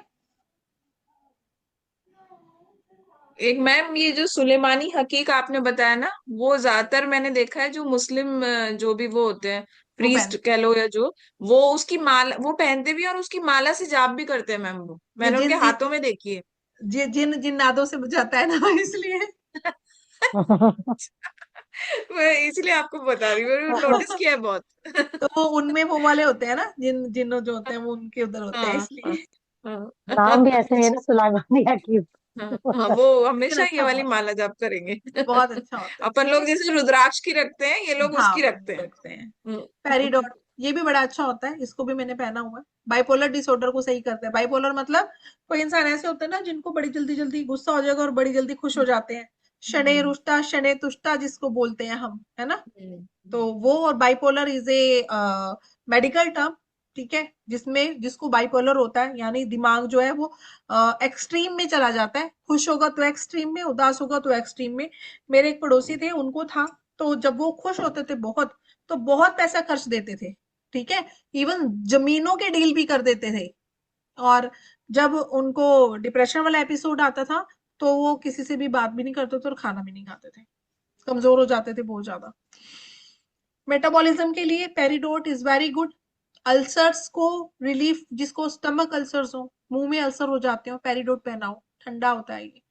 एक मैम ये जो सुलेमानी हकीक आपने बताया ना, वो ज्यादातर मैंने देखा है जो मुस्लिम जो भी वो होते हैं, वो प्रीस्ट पहनते कह लो या जो, वो उसकी माला वो पहनते भी हैं और उसकी माला से जाप भी करते हैं मैम। वो ये मैंने उनके हाथों में देखी है। जिन जिन्नादों से बुझाता है ना इसलिए। मैं इसलिए आपको बता रही हूँ, मैंने नोटिस किया है बहुत। तो वो उनमें वो वाले होते हैं ना, जिन जो होते हैं वो उनके उधर होते हैं हाँ हाँ इसलिए। हाँ। नाम भी ऐसे है ना, सुलेमानी हकीम। हाँ हाँ, वो लेकिन हमेशा ये अच्छा वाली बहुत माला जाप करेंगे। बहुत अच्छा होता है, अपन ठीक लोग है। जैसे रुद्राक्ष की रखते हैं, ये लोग हाँ, उसकी वो रखते हैं। रखते हैं। हम्म। पेरिडॉट ये भी बड़ा अच्छा होता है, इसको भी मैंने पहना हुआ है। बाइपोलर डिसऑर्डर को सही करता है। बाइपोलर मतलब कोई इंसान ऐसे होते हैं ना जिनको बड़ी जल्दी जल्दी गुस्सा हो जाएगा और बड़ी जल्दी खुश हो जाते हैं। शनै रुष्टा शनै तुष्टा जिसको बोलते हैं हम, है ना। तो वो और bipolar is a medical term, ठीक है, जिसको बाइपोलर होता है यानी दिमाग जो है वो एक्सट्रीम में चला जाता है। खुश होगा तो एक्सट्रीम में, उदास होगा तो एक्सट्रीम में। मेरे एक पड़ोसी थे, उनको था। तो जब वो खुश होते थे बहुत, तो बहुत पैसा खर्च देते थे, ठीक है। इवन जमीनों के डील भी कर देते थे। और जब उनको डिप्रेशन वाला एपिसोड आता था, तो वो किसी से भी बात भी नहीं करते थे और खाना भी नहीं खाते थे, कमजोर हो जाते थे बहुत ज्यादा। मेटाबॉलिज्म के लिए peridot is very good. Ulcers को रिलीफ, जिसको स्टमक अल्सर्स हो, मुंह में अल्सर हो जाते हो, पेरिडोट पहनाओ, ठंडा होता है ये।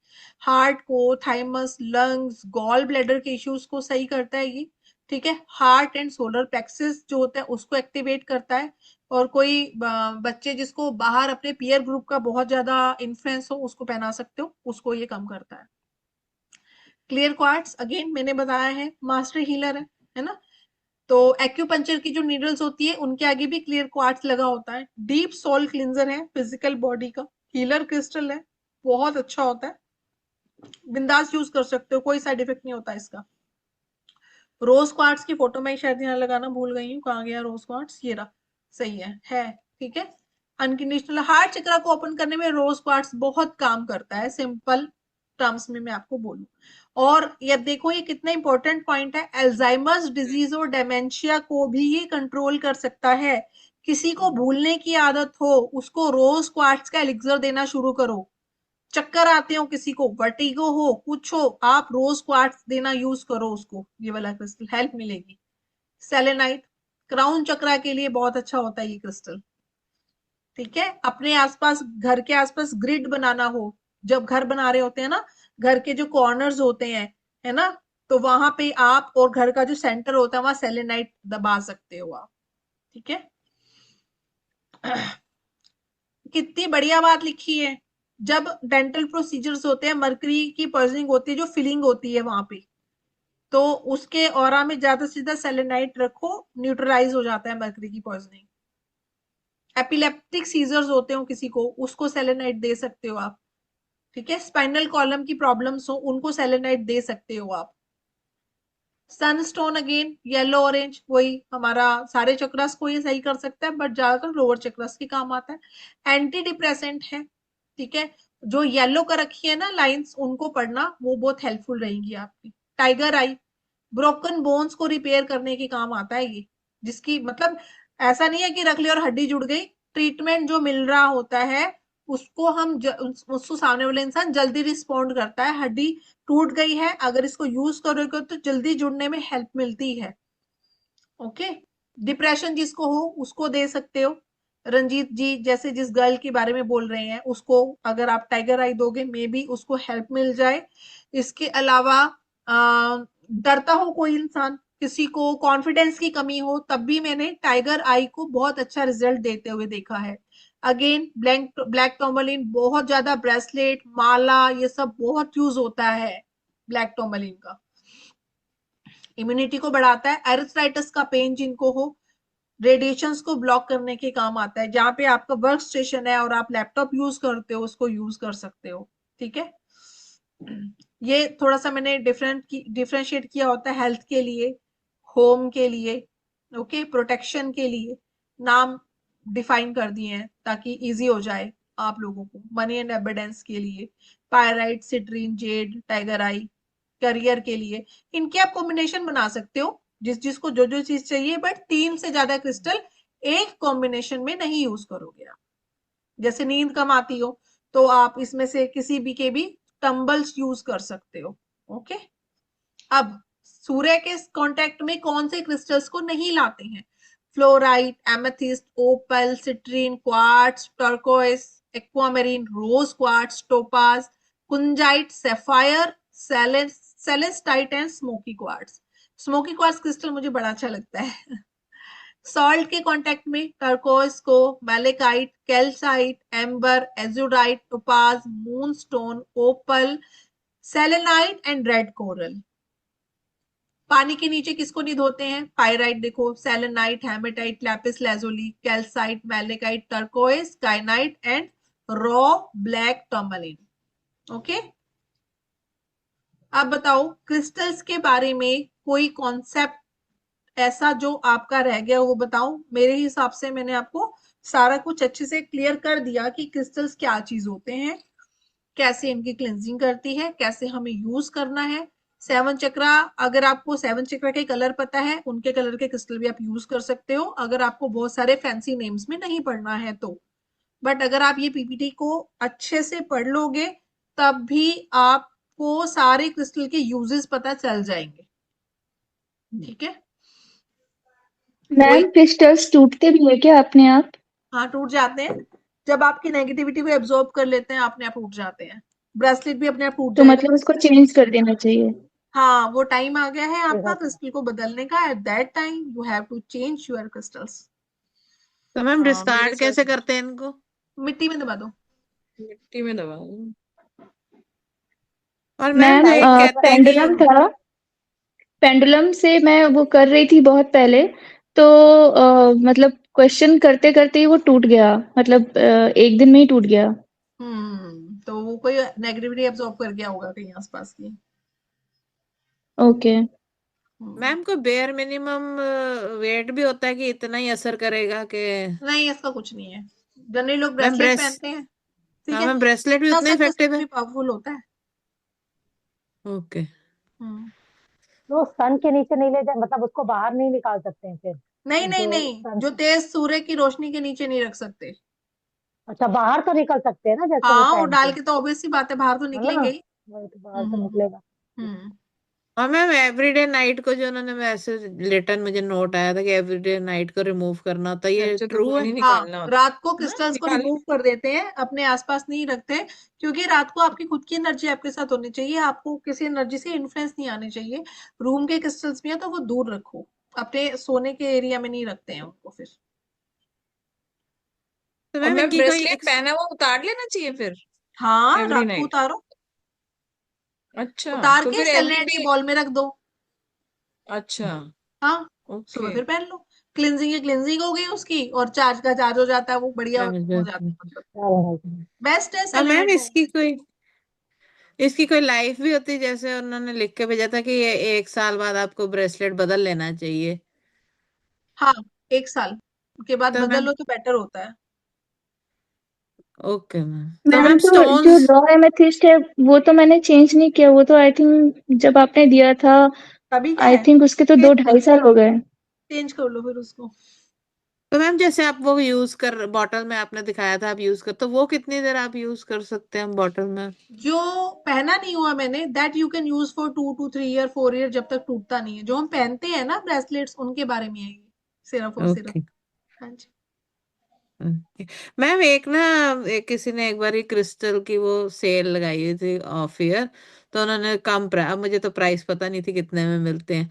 हार्ट को, थाइमस, लंग्स, गॉल ब्लैडर के इश्यूज को सही करता है ये, ठीक है। हार्ट एंड सोलर प्लेक्सस जो होता है उसको एक्टिवेट करता है। और कोई बच्चे जिसको बाहर अपने पीयर ग्रुप का बहुत ज्यादा इन्फ्लुएंस हो, उसको पहना सकते हो, उसको ये कम करता है। क्लियर क्वार्ट्स अगेन मैंने बताया है, मास्टर हीलर है ना। तो एक्यूपंक्चर की जो नीडल्स होती है उनके आगे भी क्लियर क्वार्ट्स लगा होता है। डीप सोल क्लिंजर है फिजिकल बॉडी का, हीलर क्रिस्टल है, बहुत अच्छा होता है। बिंदास यूज कर सकते हो, कोई साइड इफेक्ट नहीं होता इसका। रोज क्वार्ट्स की फोटो मैं शायद यहाँ लगाना भूल गई हूँ, कहाँ गया रोज क्वार्ट्स, ये रहा, सही है, ठीक है। अनकंडीशनल हार्ट चक्र को ओपन करने में रोज क्वार्ट्स बहुत काम करता है, सिंपल टर्म्स में मैं आपको बोलूं। और ये देखो ये कितना इंपॉर्टेंट पॉइंट है, अल्जाइमर्स डिजीज और डेमेंशिया को भी ये कंट्रोल कर सकता है। किसी को भूलने की आदत हो, उसको रोज क्वार्ट्स का एलिक्सर देना शुरू करो। चक्कर आते हो किसी को, वर्टिगो हो, कुछ हो, आप रोज क्वार्ट्स देना यूज करो उसको, ये वाला क्रिस्टल हेल्प मिलेगी। सेलेनाइट क्राउन चक्रा के लिए बहुत अच्छा होता है ये क्रिस्टल, ठीक है। अपने आसपास, घर के आसपास ग्रिड बनाना हो, जब घर बना रहे होते हैं ना, घर के जो कॉर्नर्स होते हैं, है ना, तो वहां पे आप और घर का जो सेंटर होता है वहां सेलेनाइट दबा सकते हो आप, ठीक है। कितनी बढ़िया बात लिखी है। जब डेंटल प्रोसीजर्स होते हैं, मरकरी की पॉइजनिंग होती है, जो फिलिंग होती है वहां पे, तो उसके ऑरा में ज्यादा से ज्यादा सेलेनाइट रखो, न्यूट्रलाइज हो जाता है मरकरी की पॉइजनिंग। एपिलेप्टिक सीजर्स होते हो किसी को, उसको सेलेनाइट दे सकते हो आप, ठीक है। स्पाइनल कॉलम की प्रॉब्लम्स हो, उनको सेलेनाइट दे सकते हो आप। सनस्टोन अगेन येलो ऑरेंज, वही हमारा सारे चक्रस को ये सही कर सकता है, बट ज्यादातर लोअर चक्रस के काम आता है। एंटी डिप्रेसेंट है, ठीक है। जो येलो कर रखी है ना लाइंस, उनको पढ़ना, वो बहुत हेल्पफुल रहेंगी आपकी। टाइगर आई ब्रोकन बोन्स को रिपेयर करने के काम आता है ये, जिसकी मतलब ऐसा नहीं है कि रख ली और हड्डी जुड़ गई। ट्रीटमेंट जो मिल रहा होता है उसको उसको सामने वाला इंसान जल्दी रिस्पॉन्ड करता है। हड्डी टूट गई है, अगर इसको यूज करोगे तो जल्दी जुड़ने में हेल्प मिलती है, ओके। डिप्रेशन जिसको हो उसको दे सकते हो। रंजीत जी जैसे जिस गर्ल के बारे में बोल रहे हैं, उसको अगर आप टाइगर आई दोगे, मे बी उसको हेल्प मिल जाए। इसके अलावा डरता हो कोई इंसान, किसी को कॉन्फिडेंस की कमी हो, तब भी मैंने टाइगर आई को बहुत अच्छा रिजल्ट देते हुए देखा है। अगेन ब्लैक ब्लैक टॉर्मलिन बहुत ज्यादा, ब्रेसलेट, माला, ये सब बहुत यूज होता है ब्लैक टॉर्मलिन का। इम्यूनिटी को बढ़ाता है। एरिथ्राइटिस का पेन जिनको हो, रेडिएशंस को ब्लॉक करने के काम आता है। जहां पे आपका वर्क स्टेशन है और आप लैपटॉप यूज करते हो, उसको यूज कर सकते हो, ठीक है। ये थोड़ा सा मैंने डिफरेंशिएट किया होता है, हेल्थ के लिए, होम के लिए, ओके, प्रोटेक्शन के लिए नाम डिफाइन कर दिए हैं ताकि इजी हो जाए आप लोगों को। मनी एंड एविडेंस के लिए पायराइट, सिट्रीन, जेड, टाइगर आई। करियर के लिए इनके आप कॉम्बिनेशन बना सकते हो, जिस जिसको जो जो चीज चाहिए, बट 3 से ज्यादा क्रिस्टल एक कॉम्बिनेशन में नहीं यूज करोगे आप। जैसे नींद कम आती हो, तो आप इसमें से किसी भी के भी टंबल्स यूज कर सकते हो, ओके। अब सूर्य के कांटेक्ट में कौन से क्रिस्टल्स को नहीं लाते हैं? Fluorite, amethyst, opal, citrine, quartz, turquoise, aquamarine, rose quartz, topaz, kunzite, sapphire, celestite and smoky quartz. Smoky quartz crystal मुझे बड़ा अच्छा लगता है। सॉल्ट के कांटेक्ट में टर्कोइज को malachite, calcite, amber, azurite, topaz, moonstone, opal, selenite and red coral. पानी के नीचे किसको नहीं धोते हैं? पायराइट देखो, selenite, hematite, lapis lazuli, calcite, malachite, turquoise, kyanite and raw black tourmaline. Okay, अब बताओ क्रिस्टल्स के बारे में कोई कॉन्सेप्ट ऐसा जो आपका रह गया वो बताओ। मेरे हिसाब से मैंने आपको सारा कुछ अच्छे से क्लियर कर दिया कि क्रिस्टल्स क्या चीज होते हैं, कैसे इनकी क्लिनजिंग करती है, कैसे हमें यूज करना है। सेवन चक्रा, अगर आपको सेवन चक्रा के कलर पता है, उनके कलर के क्रिस्टल भी आप यूज कर सकते हो, अगर आपको बहुत सारे फैंसी नेम्स में नहीं पढ़ना है तो। बट अगर आप ये पीपीटी को अच्छे से पढ़ लोगे तब भी आपको सारे क्रिस्टल के यूजेस पता चल जाएंगे। ठीक है, कोई मैम क्रिस्टल्स टूटते भी है क्या अपने आप? हाँ टूट जाते हैं, जब आपकी नेगेटिविटी को एब्जॉर्ब कर लेते हैं अपने आप टूट जाते हैं। ब्रेसलेट भी अपने आप टूट तो जाएगा। मतलब उसको चेंज कर देना चाहिए? हाँ, वो टाइम आ गया है आपका देखा क्रिस्टल को बदलने का। At that time you have to change your crystals. तो मैम हाँ मेरे डिस्कार्ड साथ कैसे करते हैं इनको? मिट्टी में दबा दो। मिट्टी में दबा दो। और मैम मैम जो एक कहते हैं कि पेंडुलम था, पेंडुलम से मैं वो कर रही थी बहुत पहले, तो मतलब क्वेश्चन करते करते ही वो टूट गया, मतलब एक दिन में ही टूट गया। तो वो कोई नेगेटिविटी एब्जॉर्ब कर गया होगा कहीं आसपास की। ओके। मैम को बेयर मिनिमम वेट भी होता है कि इतना ही असर करेगा कि? नहीं, इसका कुछ नहीं है। जनरली लोग मैम ब्रेसलेट पहनते हैं, ठीक हाँ है, मैम ब्रेसलेट भी इतना उतना सा इफेक्टिव क्रिस्टल है? भी पावरफुल होता है। ओके। हम्म तो सन के नीचे नहीं ले जाए, मतलब उसको बाहर नहीं निकाल सकते हैं फिर? नहीं नहीं जो नहीं, सन, जो तेज सूर्य की रोशनी के नीचे नहीं रख सकते। अच्छा बाहर तो निकल सकते हैं ना, जैसे वो हाँ, वो पहन डाल के, के तो ऑब्वियस सी बात है, बाहर तो है ना? निकलेंगे ही। वही तो, बाहर तो हम्म निकलेगा। हम्म और मैम एवरीडे नाइट को जो उन्होंने वैसे लेटर मुझे नोट आया था कि एवरीडे नाइट को रिमूव करना होता है, ये अच्छा तो ट्रू वो है? नहीं हाँ, निकालना होता रात को है ना, क्रिस्टल्स को निकाल। रिमूव कर देते हैं, अपने आसपास नहीं रखते, क्योंकि रात को आपकी खुद की एनर्जी आपके साथ होनी चाहिए, आपको किसी एनर्जी से इन्फ्लुएंस नहीं आने चाहिए। रूम के क्रिस्टल्स भी हैं तो वो दूर रखो, अपने सोने के एरिया में नहीं रखते हैं उनको फिर। तो और मैम मैं इनकी कोई ब्रेसलेट पहना हुआ उतार लेना चाहिए फिर हाँ, एवरी रात को नाइट? उतारो, अच्छा उतार तो के फिर सेलेनाइट के एवरीडे। बॉल में रख दो। अच्छा। हाँ, सुबह ओके। फिर पहन लो। क्लिनजिंग की क्लिनजिंग हो गई उसकी, और चार्ज का चार्ज हो जाता है, वो बढ़िया हो जाता है, मतलब क्या होगा इसमें? बेस्ट है और मैम सेलेनाइट तो। इसकी कोई लाइफ भी होती है? जैसे उन्होंने लिख के भेजा था कि ये 1 साल बाद आपको ब्रेसलेट बदल लेना चाहिए। हाँ, 1 साल के बाद तो बदल मैम लो तो बेटर होता है। Okay ma'am. तो मैम मैम तो जो स्टोन्स? रॉ एमेथिस्ट है वो तो मैंने चेंज नहीं किया, वो तो आई थिंक जब आपने दिया था, तभी क्या आई है, थिंक उसके तो चेंज दो कर ढाई साल हो गए। चेंज कर लो फिर उसको। तो मैम जैसे आप वो यूज कर बॉटल में आपने दिखाया था आप यूज कर, तो वो कितनी देर आप यूज कर सकते हैं बॉटल में? जो पहना नहीं हुआ मैंने, that you can use for 2 to 3 year 4 year, जब तक टूटता नहीं है। जो हम पहनते हैं ना ब्रेसलेट्स, उनके बारे में है ये, सिर्फ और सिर्फ। ओके। हाँ जी। ओके। मैम किसी ने एक बार क्रिस्टल की वो सेल लगाई हुई थी ऑफ ईयर, तो उन्होंने अब मुझे तो प्राइस पता नहीं थी कितने में मिलते हैं,